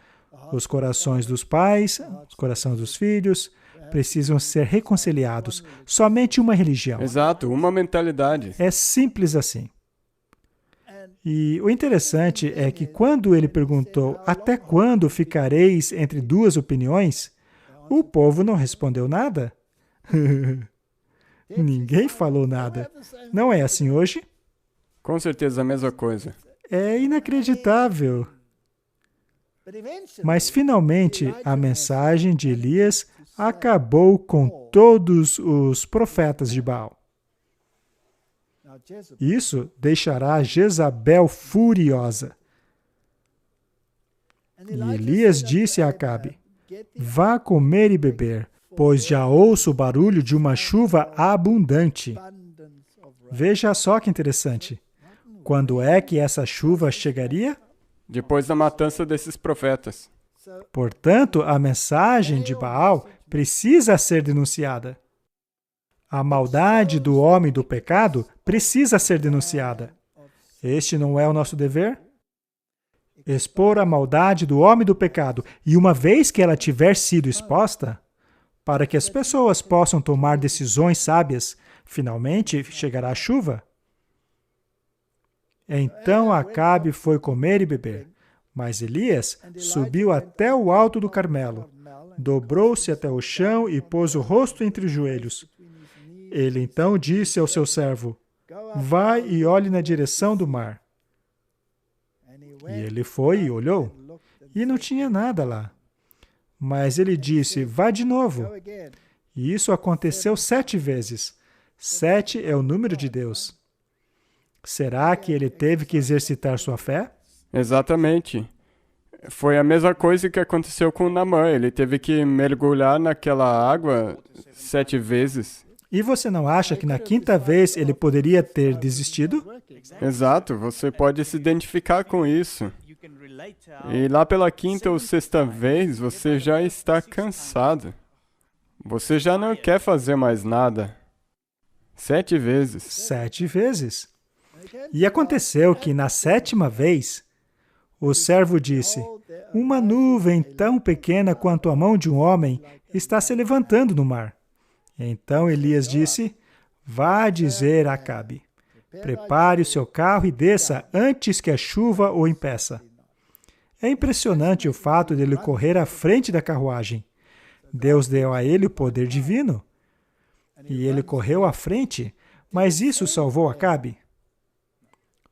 Os corações dos pais, os corações dos filhos, precisam ser reconciliados. Somente uma religião. Exato, uma mentalidade. É simples assim. E o interessante é que quando ele perguntou, até quando ficareis entre duas opiniões? O povo não respondeu nada. Ninguém falou nada. Não é assim hoje? Com certeza a mesma coisa. É inacreditável. Mas finalmente a mensagem de Elias acabou com todos os profetas de Baal. Isso deixará Jezabel furiosa. E Elias disse a Acabe: vá comer e beber, pois já ouço o barulho de uma chuva abundante. Veja só que interessante. Quando é que essa chuva chegaria? Depois da matança desses profetas. Portanto, a mensagem de Baal precisa ser denunciada. A maldade do homem do pecado precisa ser denunciada. Este não é o nosso dever? Expor a maldade do homem do pecado, e uma vez que ela tiver sido exposta, para que as pessoas possam tomar decisões sábias, finalmente chegará a chuva. Então Acabe foi comer e beber, mas Elias subiu até o alto do Carmelo, dobrou-se até o chão e pôs o rosto entre os joelhos. Ele então disse ao seu servo: vai e olhe na direção do mar. E ele foi e olhou, e não tinha nada lá. Mas ele disse: vá de novo. E isso aconteceu 7 vezes. 7 é o número de Deus. Será que ele teve que exercitar sua fé? Exatamente. Foi a mesma coisa que aconteceu com Naamã. Ele teve que mergulhar naquela água 7 vezes. E você não acha que na 5ª vez ele poderia ter desistido? Exato, você pode se identificar com isso. E lá pela 5ª ou 6ª vez, você já está cansado. Você já não quer fazer mais nada. 7 vezes. 7 vezes. E aconteceu que na 7ª vez, o servo disse: uma nuvem tão pequena quanto a mão de um homem está se levantando no mar. Então Elias disse: vá dizer a Acabe: prepare o seu carro e desça antes que a chuva o impeça. É impressionante o fato de ele correr à frente da carruagem. Deus deu a ele o poder divino. E ele correu à frente, mas isso salvou Acabe?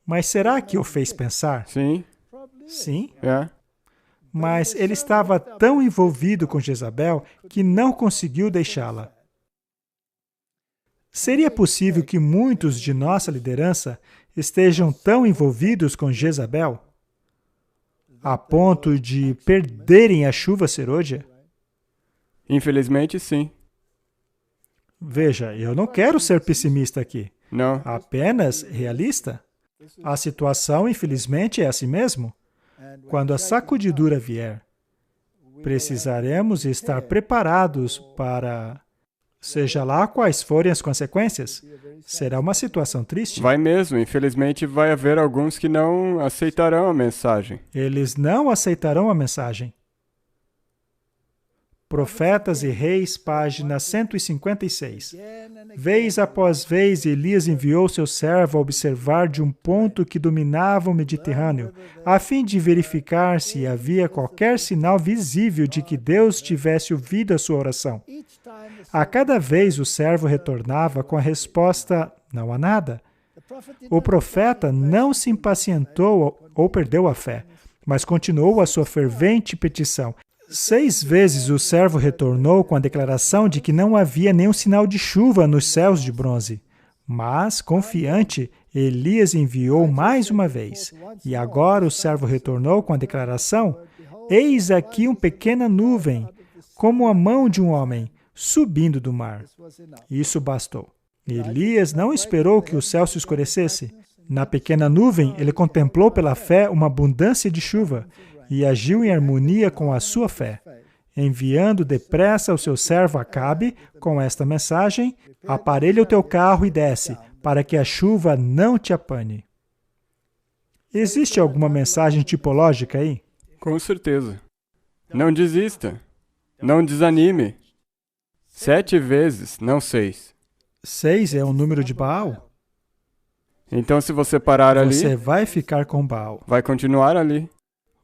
Mas será que o fez pensar? Sim. Sim. É. Mas ele estava tão envolvido com Jezabel que não conseguiu deixá-la. Seria possível que muitos de nossa liderança estejam tão envolvidos com Jezabel a ponto de perderem a chuva serôdia? Infelizmente, sim. Veja, eu não quero ser pessimista aqui. Não. Apenas realista. A situação, infelizmente, é assim mesmo. Quando a sacudidura vier, precisaremos estar preparados para Seja lá quais forem as consequências, será uma situação triste. Vai mesmo. Infelizmente, vai haver alguns que não aceitarão a mensagem. Eles não aceitarão a mensagem. Profetas e Reis, página 156. Vez após vez, Elias enviou seu servo a observar de um ponto que dominava o Mediterrâneo, a fim de verificar se havia qualquer sinal visível de que Deus tivesse ouvido a sua oração. A cada vez o servo retornava com a resposta: não há nada. O profeta não se impacientou ou perdeu a fé, mas continuou a sua fervente petição. 6 vezes o servo retornou com a declaração de que não havia nenhum sinal de chuva nos céus de bronze. Mas, confiante, Elias enviou mais uma vez. E agora o servo retornou com a declaração: eis aqui uma pequena nuvem, como a mão de um homem, subindo do mar. Isso bastou. Elias não esperou que o céu se escurecesse. Na pequena nuvem, ele contemplou pela fé uma abundância de chuva e agiu em harmonia com a sua fé, enviando depressa o seu servo Acabe com esta mensagem: aparelha o teu carro e desce, para que a chuva não te apane. Existe alguma mensagem tipológica aí? Com certeza. Não desista. Não desanime. 7 vezes, não 6. 6 é um número de Baal? Então, se você parar ali, Você vai ficar com Baal. vai continuar ali.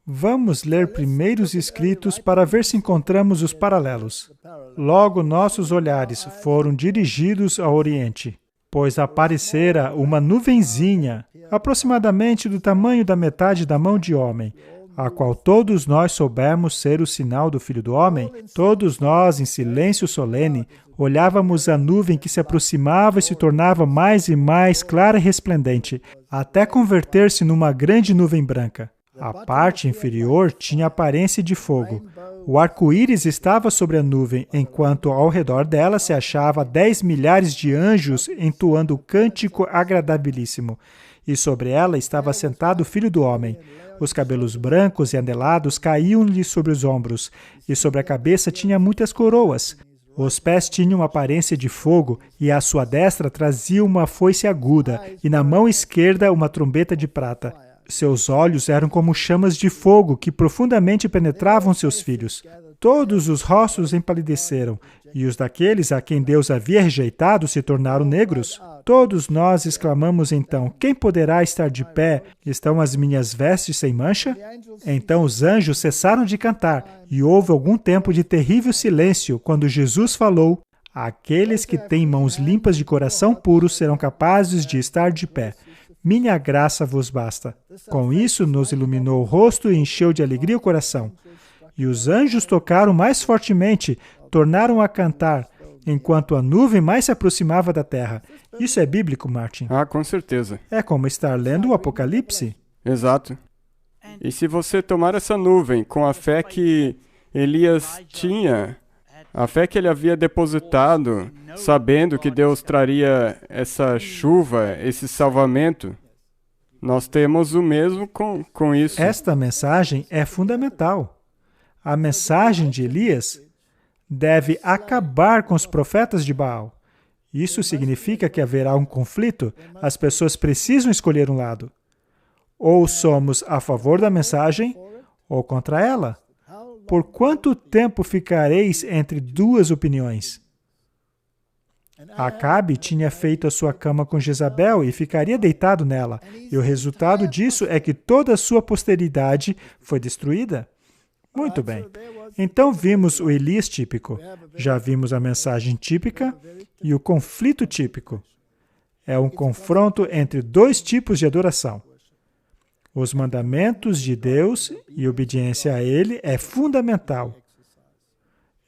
Vamos ler primeiro os escritos para ver se encontramos os paralelos. Logo nossos olhares foram dirigidos ao Oriente, pois aparecera uma nuvenzinha, aproximadamente do tamanho da metade da mão de homem, a qual todos nós soubemos ser o sinal do Filho do Homem. Todos nós, em silêncio solene, olhávamos a nuvem que se aproximava e se tornava mais e mais clara e resplendente, até converter-se numa grande nuvem branca. A parte inferior tinha aparência de fogo. O arco-íris estava sobre a nuvem, enquanto ao redor dela se achava 10 milhares de anjos entoando cântico agradabilíssimo. E sobre ela estava sentado o Filho do Homem. Os cabelos brancos e anelados caíam-lhe sobre os ombros, e sobre a cabeça tinha muitas coroas. Os pés tinham aparência de fogo, e à sua destra trazia uma foice aguda, e na mão esquerda uma trombeta de prata. Seus olhos eram como chamas de fogo que profundamente penetravam seus filhos. Todos os rostos empalideceram, e os daqueles a quem Deus havia rejeitado se tornaram negros. Todos nós exclamamos então: quem poderá estar de pé? Estão as minhas vestes sem mancha? Então os anjos cessaram de cantar, e houve algum tempo de terrível silêncio, quando Jesus falou: aqueles que têm mãos limpas de coração puro serão capazes de estar de pé. Minha graça vos basta. Com isso nos iluminou o rosto e encheu de alegria o coração. E os anjos tocaram mais fortemente, tornaram a cantar, enquanto a nuvem mais se aproximava da terra. Isso é bíblico, Martin? Ah, com certeza. É como estar lendo o Apocalipse. Exato. E se você tomar essa nuvem com a fé que Elias tinha, a fé que ele havia depositado, sabendo que Deus traria essa chuva, esse salvamento, nós temos o mesmo com isso. Esta mensagem é fundamental. A mensagem de Elias deve acabar com os profetas de Baal. Isso significa que haverá um conflito. As pessoas precisam escolher um lado. Ou somos a favor da mensagem, ou contra ela. Por quanto tempo ficareis entre duas opiniões? Acabe tinha feito a sua cama com Jezabel e ficaria deitado nela. E o resultado disso é que toda a sua posteridade foi destruída. Muito bem. Então vimos o Elias típico. Já vimos a mensagem típica e o conflito típico. É um confronto entre dois tipos de adoração. Os mandamentos de Deus e obediência a Ele é fundamental.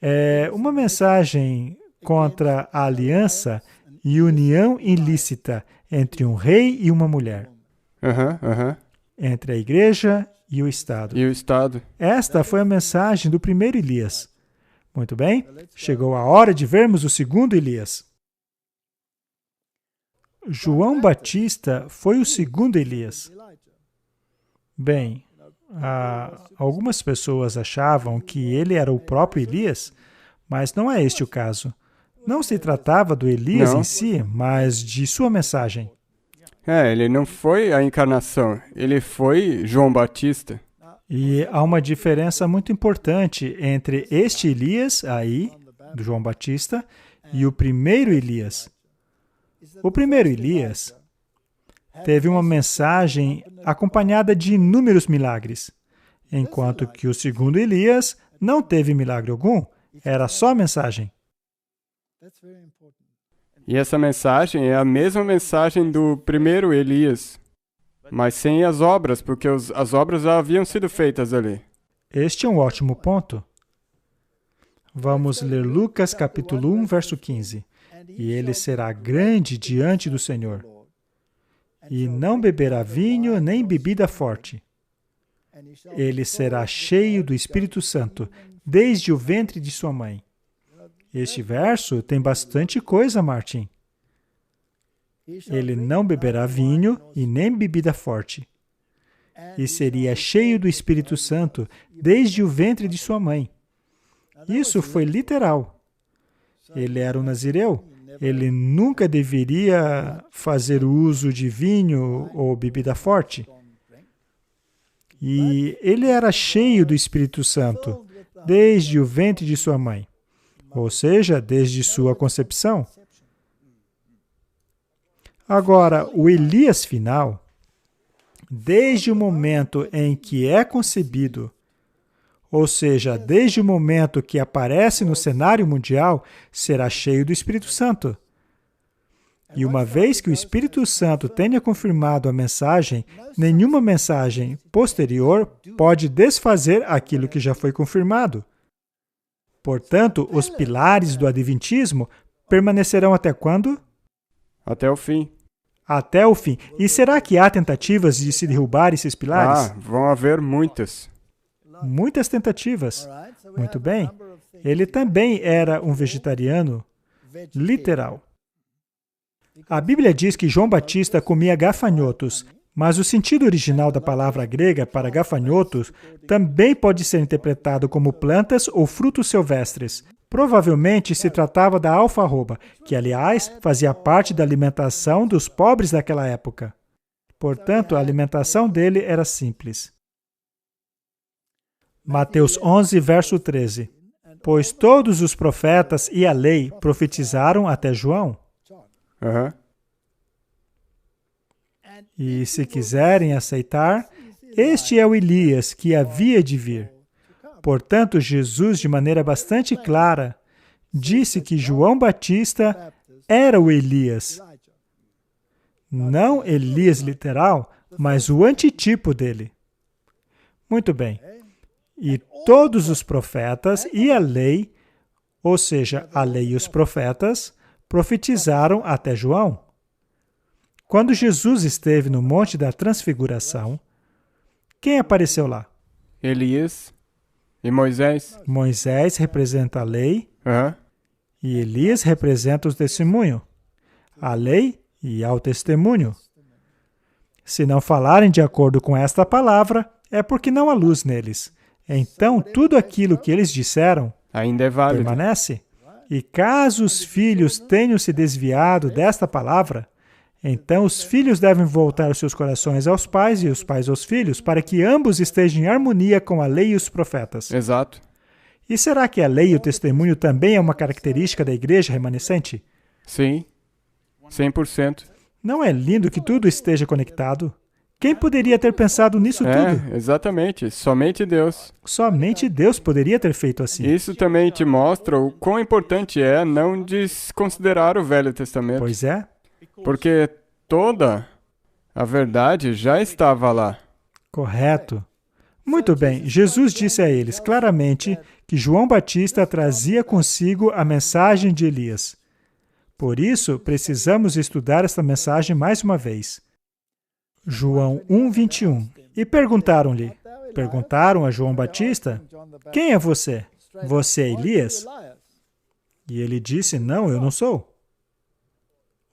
É uma mensagem contra a aliança e união ilícita entre um rei e uma mulher. Entre a igreja e o Estado. E o Estado. Esta foi a mensagem do primeiro Elias. Muito bem, chegou a hora de vermos o segundo Elias. João Batista foi o segundo Elias. Bem, algumas pessoas achavam que ele era o próprio Elias, mas não é este o caso. Não se tratava do Elias Não. em si, mas de sua mensagem. Ele não foi a encarnação, ele foi João Batista. E há uma diferença muito importante entre este Elias aí, do João Batista, e o primeiro Elias. O primeiro Elias teve uma mensagem acompanhada de inúmeros milagres, enquanto que o segundo Elias não teve milagre algum, era só mensagem. E essa mensagem é a mesma mensagem do primeiro Elias, mas sem as obras, porque as obras já haviam sido feitas ali. Este é um ótimo ponto. Vamos ler Lucas capítulo 1, verso 15. E ele será grande diante do Senhor, e não beberá vinho nem bebida forte. Ele será cheio do Espírito Santo, desde o ventre de sua mãe. Este verso tem bastante coisa, Martin. Ele não beberá vinho e nem bebida forte. E seria cheio do Espírito Santo desde o ventre de sua mãe. Isso foi literal. Ele era um nazireu. Ele nunca deveria fazer uso de vinho ou bebida forte. E ele era cheio do Espírito Santo desde o ventre de sua mãe. Ou seja, desde sua concepção. Agora, o Elias final, desde o momento em que é concebido, ou seja, desde o momento que aparece no cenário mundial, será cheio do Espírito Santo. E uma vez que o Espírito Santo tenha confirmado a mensagem, nenhuma mensagem posterior pode desfazer aquilo que já foi confirmado. Portanto, os pilares do Adventismo permanecerão até quando? Até o fim. Até o fim. E será que há tentativas de se derrubar esses pilares? Vão haver muitas. Muitas tentativas. Muito bem. Ele também era um vegetariano literal. A Bíblia diz que João Batista comia gafanhotos, mas o sentido original da palavra grega para gafanhotos também pode ser interpretado como plantas ou frutos silvestres. Provavelmente se tratava da alfarroba, que, aliás, fazia parte da alimentação dos pobres daquela época. Portanto, a alimentação dele era simples. Mateus 11, verso 13. Pois todos os profetas e a lei profetizaram até João. E se quiserem aceitar, este é o Elias que havia de vir. Portanto, Jesus, de maneira bastante clara, disse que João Batista era o Elias. Não Elias literal, mas o antitipo dele. Muito bem. E todos os profetas e a lei, ou seja, a lei e os profetas, profetizaram até João. Quando Jesus esteve no Monte da Transfiguração, quem apareceu lá? Elias e Moisés. Moisés representa a lei e Elias representa o testemunho. A lei e ao testemunho. Se não falarem de acordo com esta palavra, é porque não há luz neles. Então, tudo aquilo que eles disseram ainda é válido. Permanece. E caso os filhos tenham se desviado desta palavra, então os filhos devem voltar os seus corações aos pais e os pais aos filhos, para que ambos estejam em harmonia com a lei e os profetas. Exato. E será que a lei e o testemunho também é uma característica da igreja remanescente? Sim, 100%. Não é lindo que tudo esteja conectado? Quem poderia ter pensado nisso tudo? Exatamente. Somente Deus. Somente Deus poderia ter feito assim. Isso também te mostra o quão importante é não desconsiderar o Velho Testamento. Pois é. Porque toda a verdade já estava lá. Correto. Muito bem, Jesus disse a eles claramente que João Batista trazia consigo a mensagem de Elias. Por isso, precisamos estudar esta mensagem mais uma vez. João 1:21. E perguntaram a João Batista, quem é você? Você é Elias? E ele disse, não, eu não sou.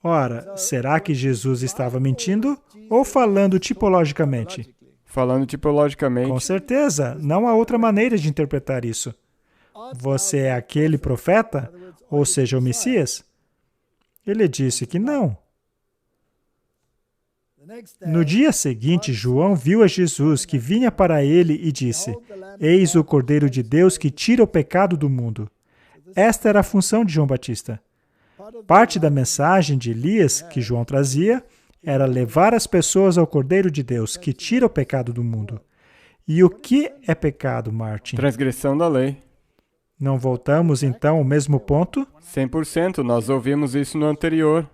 Ora, será que Jesus estava mentindo ou falando tipologicamente? Falando tipologicamente. Com certeza, não há outra maneira de interpretar isso. Você é aquele profeta? ou seja, o Messias? Ele disse que não. No dia seguinte, João viu a Jesus que vinha para ele e disse: Eis o Cordeiro de Deus que tira o pecado do mundo. Esta era a função de João Batista. Parte da mensagem de Elias que João trazia era levar as pessoas ao Cordeiro de Deus que tira o pecado do mundo. E o que é pecado, Martin? Transgressão da lei. Não voltamos, então, ao mesmo ponto? 100%, nós ouvimos isso no anterior.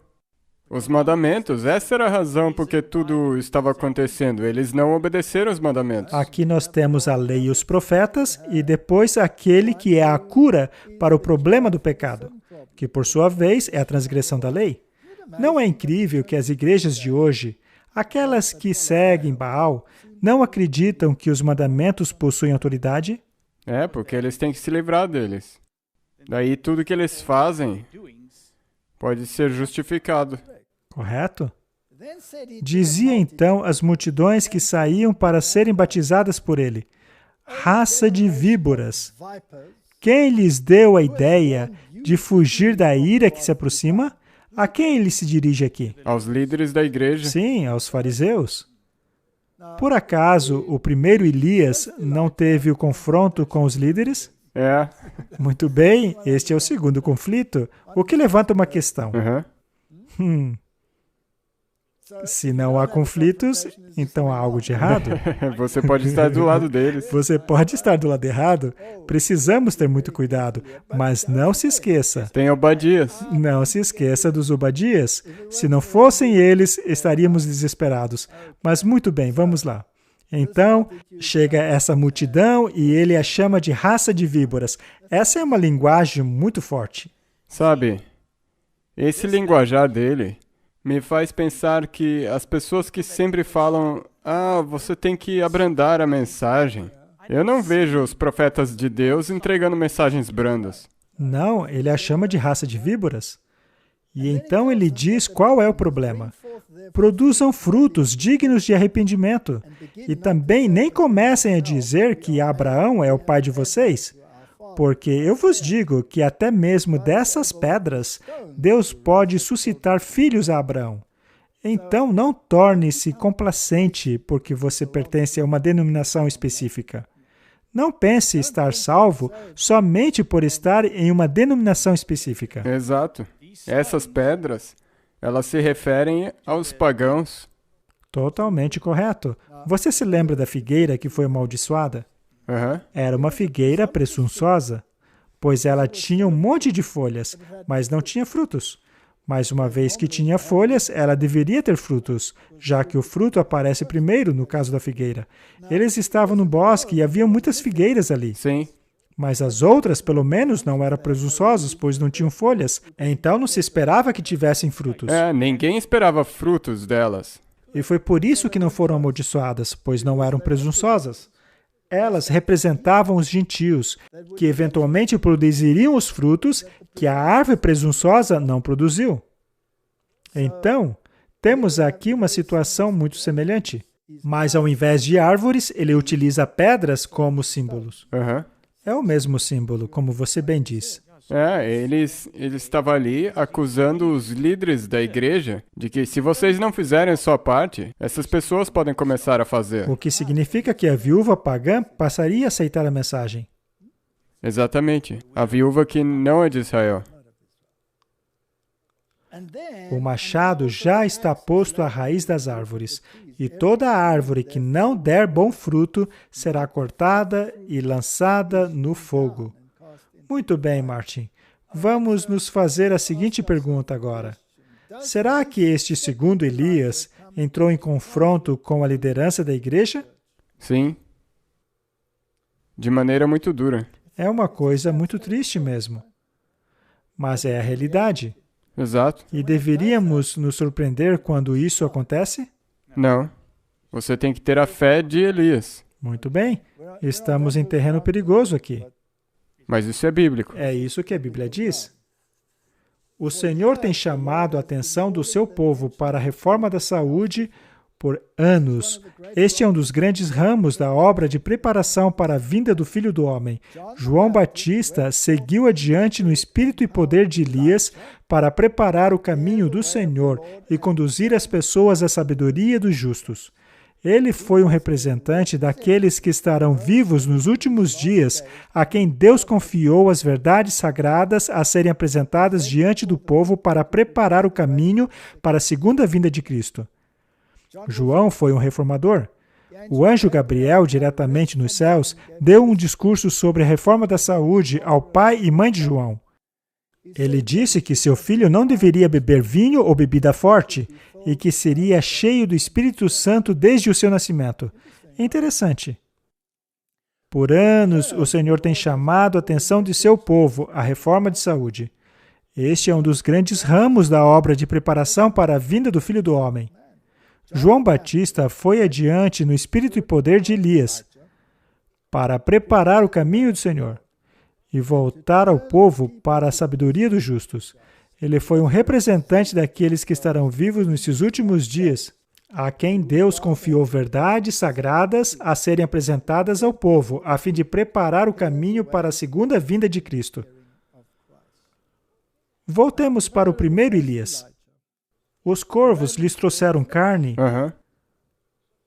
Os mandamentos, essa era a razão por que tudo estava acontecendo. Eles não obedeceram os mandamentos. Aqui nós temos a lei e os profetas, e depois aquele que é a cura para o problema do pecado, que por sua vez é a transgressão da lei. Não é incrível que as igrejas de hoje, aquelas que seguem Baal, não acreditam que os mandamentos possuem autoridade? É, porque eles têm que se livrar deles. Daí tudo que eles fazem pode ser justificado. Correto? Dizia então as multidões que saíam para serem batizadas por ele: raça de víboras! Quem lhes deu a ideia de fugir da ira que se aproxima? A quem ele se dirige aqui? Aos líderes da igreja. Sim, aos fariseus. Por acaso, o primeiro Elias não teve o confronto com os líderes? É. Muito bem, este é o segundo conflito, o que levanta uma questão. Se não há conflitos, então há algo de errado. Você pode estar do lado deles. Você pode estar do lado errado. Precisamos ter muito cuidado, mas não se esqueça. Tem Obadias. Não se esqueça dos Obadias. Se não fossem eles, estaríamos desesperados. Mas muito bem, vamos lá. Então, chega essa multidão e ele a chama de raça de víboras. Essa é uma linguagem muito forte. Sabe, esse linguajar dele me faz pensar que as pessoas que sempre falam, você tem que abrandar a mensagem. Eu não vejo os profetas de Deus entregando mensagens brandas. Não, ele a chama de raça de víboras. E então ele diz qual é o problema. Produzam frutos dignos de arrependimento. E também nem comecem a dizer que Abraão é o pai de vocês. Porque eu vos digo que até mesmo dessas pedras, Deus pode suscitar filhos a Abraão. Então, não torne-se complacente porque você pertence a uma denominação específica. Não pense estar salvo somente por estar em uma denominação específica. Exato. Essas pedras, elas se referem aos pagãos. Totalmente correto. Você se lembra da figueira que foi amaldiçoada? Era uma figueira presunçosa, pois ela tinha um monte de folhas, mas não tinha frutos. Mas uma vez que tinha folhas, ela deveria ter frutos, já que o fruto aparece primeiro no caso da figueira. Eles estavam no bosque e havia muitas figueiras ali. Sim. Mas as outras, pelo menos, não eram presunçosas, pois não tinham folhas. Então não se esperava que tivessem frutos. Ninguém esperava frutos delas. E foi por isso que não foram amaldiçoadas, pois não eram presunçosas. Elas representavam os gentios, que eventualmente produziriam os frutos que a árvore presunçosa não produziu. Então, temos aqui uma situação muito semelhante. Mas ao invés de árvores, ele utiliza pedras como símbolos. É o mesmo símbolo, como você bem disse. Ele estava ali acusando os líderes da igreja de que se vocês não fizerem a sua parte, essas pessoas podem começar a fazer. O que significa que a viúva pagã passaria a aceitar a mensagem. Exatamente. A viúva que não é de Israel. O machado já está posto à raiz das árvores, e toda árvore que não der bom fruto será cortada e lançada no fogo. Muito bem, Martin. Vamos nos fazer a seguinte pergunta agora. Será que este segundo Elias entrou em confronto com a liderança da igreja? Sim. De maneira muito dura. É uma coisa muito triste mesmo. Mas é a realidade. Exato. E deveríamos nos surpreender quando isso acontece? Não. Você tem que ter a fé de Elias. Muito bem. Estamos em terreno perigoso aqui. Mas isso é bíblico. É isso que a Bíblia diz. O Senhor tem chamado a atenção do seu povo para a reforma da saúde, Por anos, este é um dos grandes ramos da obra de preparação para a vinda do Filho do Homem. João Batista seguiu adiante no espírito e poder de Elias para preparar o caminho do Senhor e conduzir as pessoas à sabedoria dos justos. Ele foi um representante daqueles que estarão vivos nos últimos dias, a quem Deus confiou as verdades sagradas a serem apresentadas diante do povo para preparar o caminho para a segunda vinda de Cristo. João foi um reformador. O anjo Gabriel, diretamente nos céus, deu um discurso sobre a reforma da saúde ao pai e mãe de João. Ele disse que seu filho não deveria beber vinho ou bebida forte e que seria cheio do Espírito Santo desde o seu nascimento. É interessante. Por anos, o Senhor tem chamado a atenção de seu povo à reforma de saúde. Este é um dos grandes ramos da obra de preparação para a vinda do Filho do Homem. João Batista foi adiante no espírito e poder de Elias para preparar o caminho do Senhor e voltar ao povo para a sabedoria dos justos. Ele foi um representante daqueles que estarão vivos nesses últimos dias, a quem Deus confiou verdades sagradas a serem apresentadas ao povo, a fim de preparar o caminho para a segunda vinda de Cristo. Voltemos para o primeiro Elias. Os corvos lhes trouxeram carne,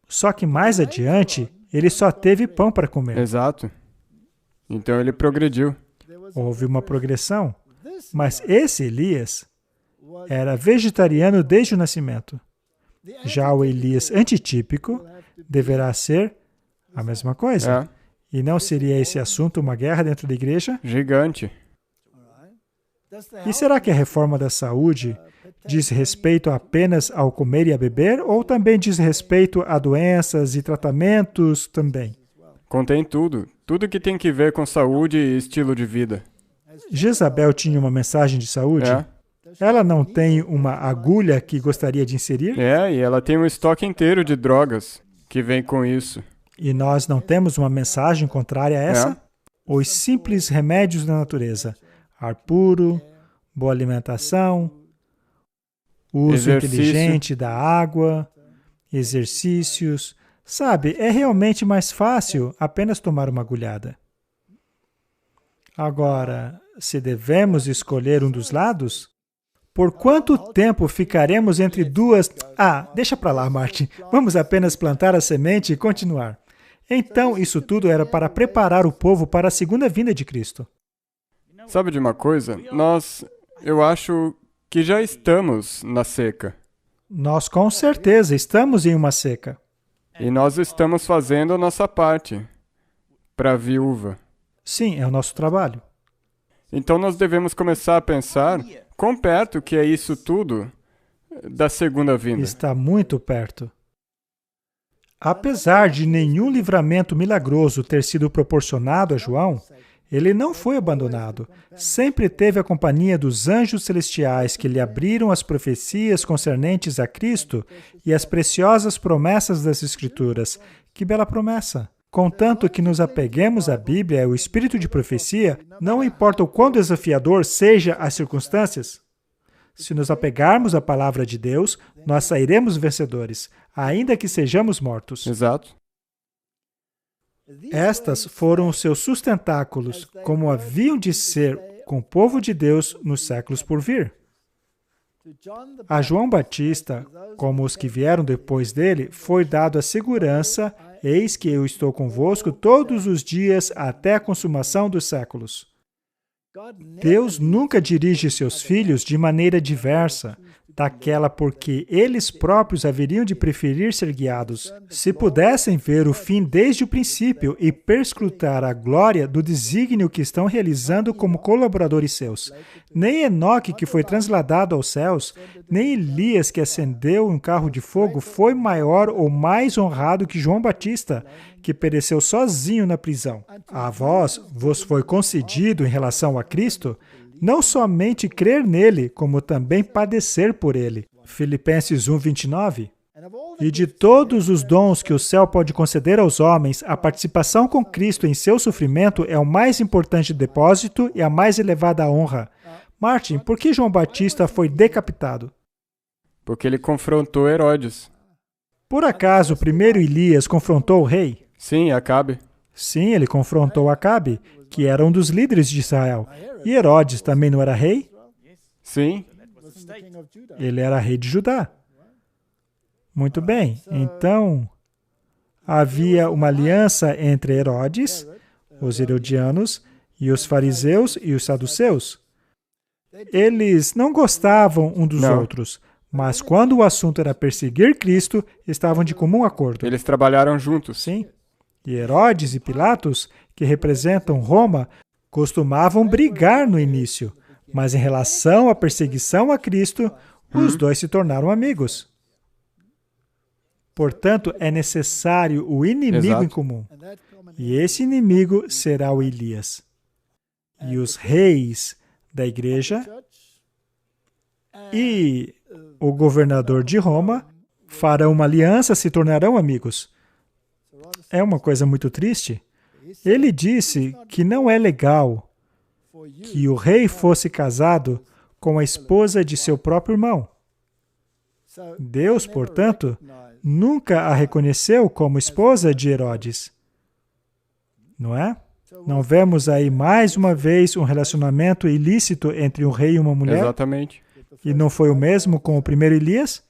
só que mais adiante, ele só teve pão para comer. Exato. Então ele progrediu. Houve uma progressão, mas esse Elias era vegetariano desde o nascimento. Já o Elias antitípico deverá ser a mesma coisa. E não seria esse assunto uma guerra dentro da igreja? Gigante. E será que a reforma da saúde diz respeito apenas ao comer e a beber, ou também diz respeito a doenças e tratamentos também? Contém tudo. Tudo que tem que ver com saúde e estilo de vida. Jezabel tinha uma mensagem de saúde? Ela não tem uma agulha que gostaria de inserir? E ela tem um estoque inteiro de drogas que vem com isso. E nós não temos uma mensagem contrária a essa? Os simples remédios da natureza. Ar puro, boa alimentação, uso inteligente da água, exercícios. Sabe, é realmente mais fácil apenas tomar uma agulhada. Agora, se devemos escolher um dos lados, por quanto tempo ficaremos entre duas... deixa pra lá, Martin. Vamos apenas plantar a semente e continuar. Então, isso tudo era para preparar o povo para a segunda vinda de Cristo. Sabe de uma coisa? Eu acho que já estamos na seca. Nós com certeza estamos em uma seca. E nós estamos fazendo a nossa parte para a viúva. Sim, é o nosso trabalho. Então nós devemos começar a pensar quão perto que é isso tudo da segunda vinda. Está muito perto. Apesar de nenhum livramento milagroso ter sido proporcionado a João, ele não foi abandonado. Sempre teve a companhia dos anjos celestiais que lhe abriram as profecias concernentes a Cristo e as preciosas promessas das Escrituras. Que bela promessa! Contanto que nos apeguemos à Bíblia e ao espírito de profecia, não importa o quão desafiador seja as circunstâncias. Se nos apegarmos à palavra de Deus, nós sairemos vencedores, ainda que sejamos mortos. Exato. Estas foram os seus sustentáculos, como haviam de ser com o povo de Deus nos séculos por vir. A João Batista, como os que vieram depois dele, foi dado a segurança: eis que eu estou convosco todos os dias até a consumação dos séculos. Deus nunca dirige seus filhos de maneira diversa daquela porque eles próprios haveriam de preferir ser guiados. Se pudessem ver o fim desde o princípio e perscrutar a glória do desígnio que estão realizando como colaboradores seus. Nem Enoque, que foi transladado aos céus, nem Elias, que ascendeu em um carro de fogo, foi maior ou mais honrado que João Batista, que pereceu sozinho na prisão. A vós vos foi concedido, em relação a Cristo, não somente crer nele, como também padecer por ele. Filipenses 1:29. E de todos os dons que o céu pode conceder aos homens, a participação com Cristo em seu sofrimento é o mais importante depósito e a mais elevada honra. Martin, por que João Batista foi decapitado? Porque ele confrontou Herodes. Por acaso o primeiro Elias confrontou o rei? Sim, Acabe. Sim, ele confrontou Acabe, que era um dos líderes de Israel. E Herodes também não era rei? Sim. Ele era rei de Judá. Muito bem, então havia uma aliança entre Herodes, os herodianos, e os fariseus e os saduceus. Eles não gostavam um dos Não. outros, mas quando o assunto era perseguir Cristo, estavam de comum acordo. Eles trabalharam juntos. Sim. E Herodes e Pilatos, que representam Roma, costumavam brigar no início, mas em relação à perseguição a Cristo, os dois se tornaram amigos. Portanto, é necessário o inimigo Exato. em comum. E esse inimigo será o Elias. E os reis da igreja e o governador de Roma farão uma aliança, se tornarão amigos. É uma coisa muito triste. Ele disse que não é legal que o rei fosse casado com a esposa de seu próprio irmão. Deus, portanto, nunca a reconheceu como esposa de Herodes. Não é? Não vemos aí mais uma vez um relacionamento ilícito entre um rei e uma mulher? Exatamente. E não foi o mesmo com o primeiro Elias?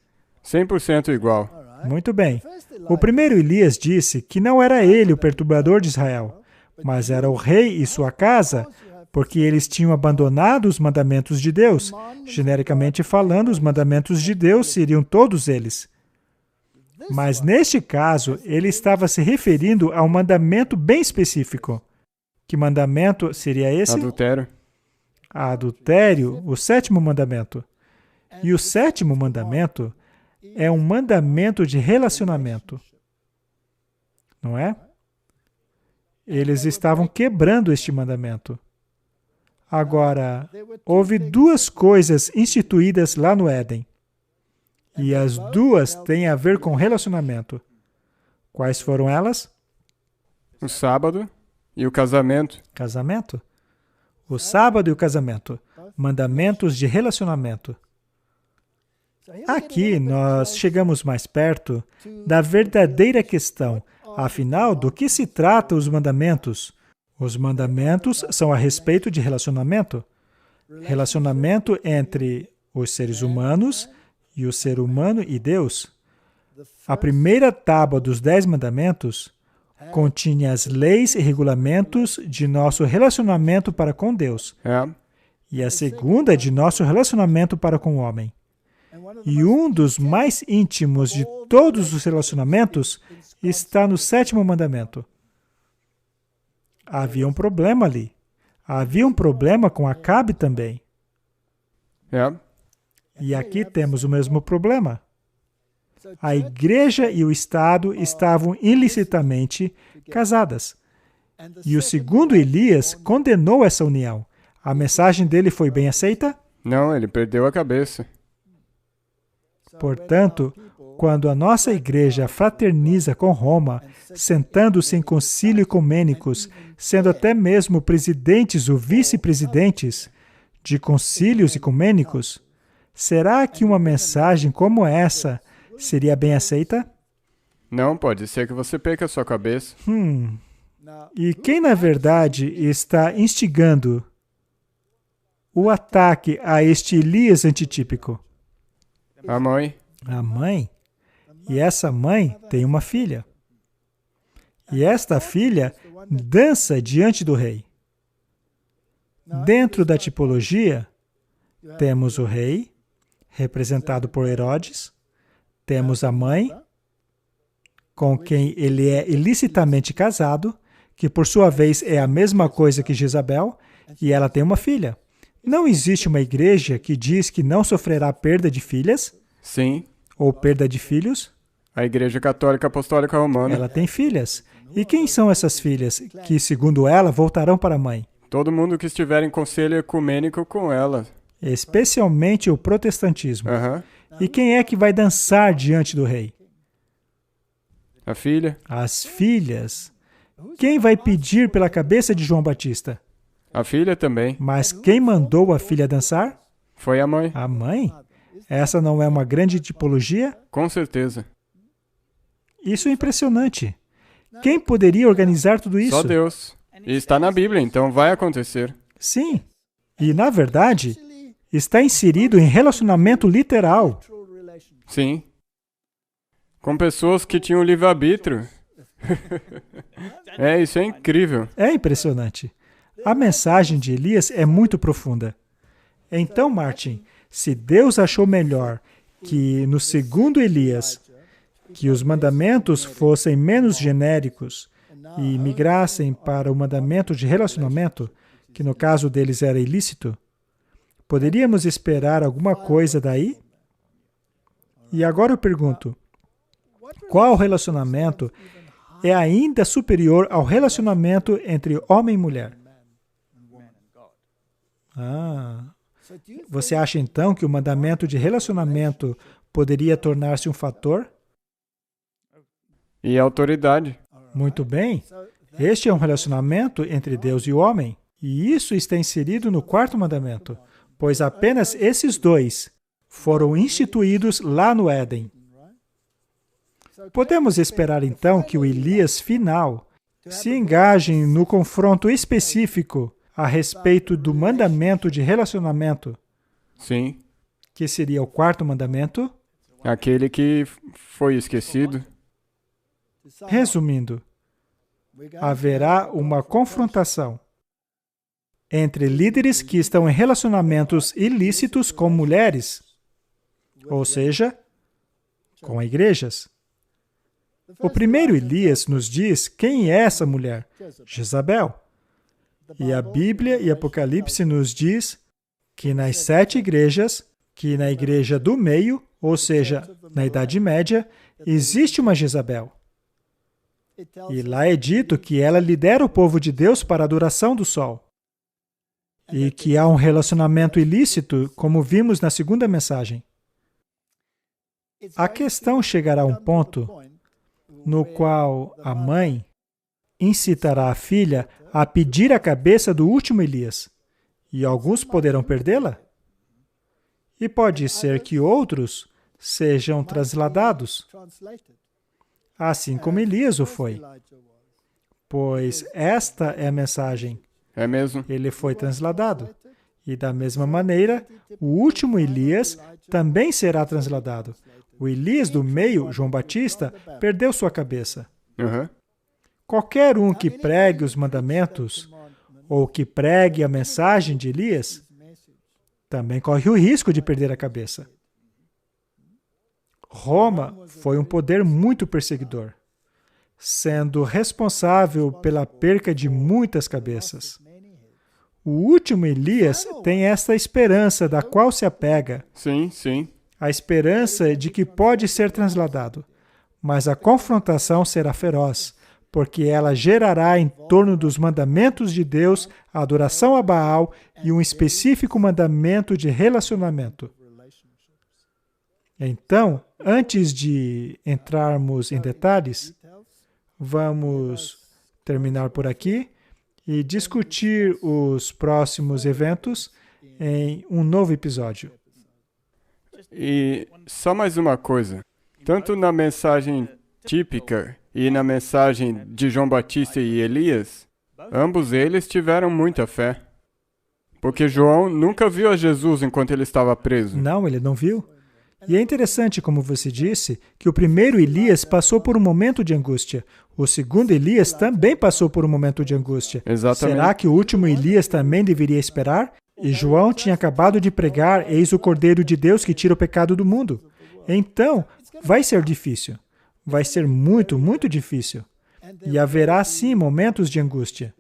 100% igual. Muito bem. O primeiro Elias disse que não era ele o perturbador de Israel, mas era o rei e sua casa, porque eles tinham abandonado os mandamentos de Deus. Genericamente falando, os mandamentos de Deus seriam todos eles. Mas neste caso, ele estava se referindo a um mandamento bem específico. Que mandamento seria esse? Adultério. Adultério, o sétimo mandamento. E o sétimo mandamento é um mandamento de relacionamento. Não é? Eles estavam quebrando este mandamento. Agora, houve duas coisas instituídas lá no Éden. E as duas têm a ver com relacionamento. Quais foram elas? O sábado e o casamento. Casamento. O sábado e o casamento. Mandamentos de relacionamento. Aqui nós chegamos mais perto da verdadeira questão. Afinal, do que se trata os mandamentos? Os mandamentos são a respeito de relacionamento. Relacionamento entre os seres humanos e o ser humano e Deus. A primeira tábua dos 10 mandamentos continha as leis e regulamentos de nosso relacionamento para com Deus. E a segunda de nosso relacionamento para com o homem. E um dos mais íntimos de todos os relacionamentos está no sétimo mandamento. Havia um problema ali. Havia um problema com Acabe também. E aqui temos o mesmo problema. A igreja e o Estado estavam ilicitamente casadas. E o segundo Elias condenou essa união. A mensagem dele foi bem aceita? Não, ele perdeu a cabeça. Portanto, quando a nossa igreja fraterniza com Roma, sentando-se em concílio ecumênicos, sendo até mesmo presidentes ou vice-presidentes de concílios ecumênicos, será que uma mensagem como essa seria bem aceita? Não, pode ser que você perca a sua cabeça. E quem, na verdade, está instigando o ataque a este Elias antitípico? A mãe. A mãe. E essa mãe tem uma filha. E esta filha dança diante do rei. Dentro da tipologia, temos o rei, representado por Herodes, temos a mãe, com quem ele é ilicitamente casado, que por sua vez é a mesma coisa que Jezabel, e ela tem uma filha. Não existe uma igreja que diz que não sofrerá perda de filhas? Sim. Ou perda de filhos? A Igreja Católica Apostólica Romana. Ela tem filhas. E quem são essas filhas que, segundo ela, voltarão para a mãe? Todo mundo que estiver em conselho ecumênico com ela. Especialmente o protestantismo. E quem é que vai dançar diante do rei? A filha. As filhas. Quem vai pedir pela cabeça de João Batista? A filha também. Mas quem mandou a filha dançar? Foi a mãe. A mãe? Essa não é uma grande tipologia? Com certeza. Isso é impressionante. Quem poderia organizar tudo isso? Só Deus. E está na Bíblia, então vai acontecer. Sim. E, na verdade, está inserido em relacionamento literal. Sim. Com pessoas que tinham livre-arbítrio. Isso é incrível. É impressionante. A mensagem de Elias é muito profunda. Então, Martin, se Deus achou melhor que no segundo Elias, que os mandamentos fossem menos genéricos e migrassem para o mandamento de relacionamento, que no caso deles era ilícito, poderíamos esperar alguma coisa daí? E agora eu pergunto, qual relacionamento é ainda superior ao relacionamento entre homem e mulher? Você acha então que o mandamento de relacionamento poderia tornar-se um fator? E autoridade. Muito bem. Este é um relacionamento entre Deus e o homem. E isso está inserido no quarto mandamento, pois apenas esses dois foram instituídos lá no Éden. Podemos esperar então que o Elias final se engaje no confronto específico a respeito do mandamento de relacionamento, Sim. que seria o quarto mandamento? Aquele que foi esquecido. Resumindo, haverá uma confrontação entre líderes que estão em relacionamentos ilícitos com mulheres, ou seja, com igrejas. O primeiro Elias nos diz quem é essa mulher, Jezabel. E a Bíblia e Apocalipse nos diz que nas 7 igrejas, que na igreja do meio, ou seja, na Idade Média, existe uma Jezabel. E lá é dito que ela lidera o povo de Deus para a adoração do sol. E que há um relacionamento ilícito, como vimos na segunda mensagem. A questão chegará a um ponto no qual a mãe incitará a filha a pedir a cabeça do último Elias, e alguns poderão perdê-la. E pode ser que outros sejam transladados, assim como Elias o foi. Pois esta é a mensagem. É mesmo? Ele foi transladado. E da mesma maneira, o último Elias também será transladado. O Elias do meio, João Batista, perdeu sua cabeça. Qualquer um que pregue os mandamentos ou que pregue a mensagem de Elias também corre o risco de perder a cabeça. Roma foi um poder muito perseguidor, sendo responsável pela perca de muitas cabeças. O último Elias tem esta esperança da qual se apega. Sim, sim. A esperança de que pode ser transladado. Mas a confrontação será feroz, porque ela gerará em torno dos mandamentos de Deus a adoração a Baal e um específico mandamento de relacionamento. Então, antes de entrarmos em detalhes, vamos terminar por aqui e discutir os próximos eventos em um novo episódio. E só mais uma coisa. Tanto na mensagem típica e na mensagem de João Batista e Elias, ambos eles tiveram muita fé. Porque João nunca viu a Jesus enquanto ele estava preso. Não, ele não viu. E é interessante, como você disse, que o primeiro Elias passou por um momento de angústia. O segundo Elias também passou por um momento de angústia. Exatamente. Será que o último Elias também deveria esperar? E João tinha acabado de pregar, eis o Cordeiro de Deus que tira o pecado do mundo. Então, vai ser difícil. Vai ser muito, muito difícil. E haverá, sim, momentos de angústia.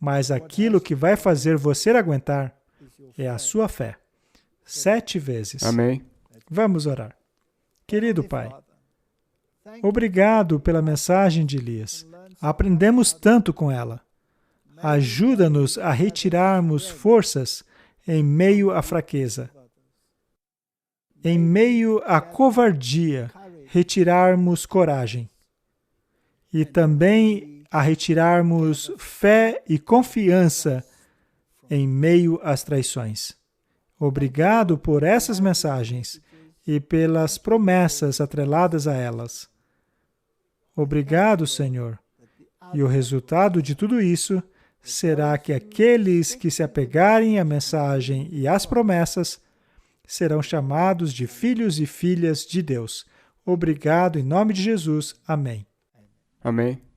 Mas aquilo que vai fazer você aguentar é a sua fé. 7 vezes. Amém. Vamos orar. Querido Pai, obrigado pela mensagem de Elias. Aprendemos tanto com ela. Ajuda-nos a retirarmos forças em meio à fraqueza. Em meio à covardia, retirarmos coragem. E também a retirarmos fé e confiança em meio às traições. Obrigado por essas mensagens e pelas promessas atreladas a elas. Obrigado, Senhor. E o resultado de tudo isso será que aqueles que se apegarem à mensagem e às promessas serão chamados de filhos e filhas de Deus. Obrigado em nome de Jesus. Amém. Amém.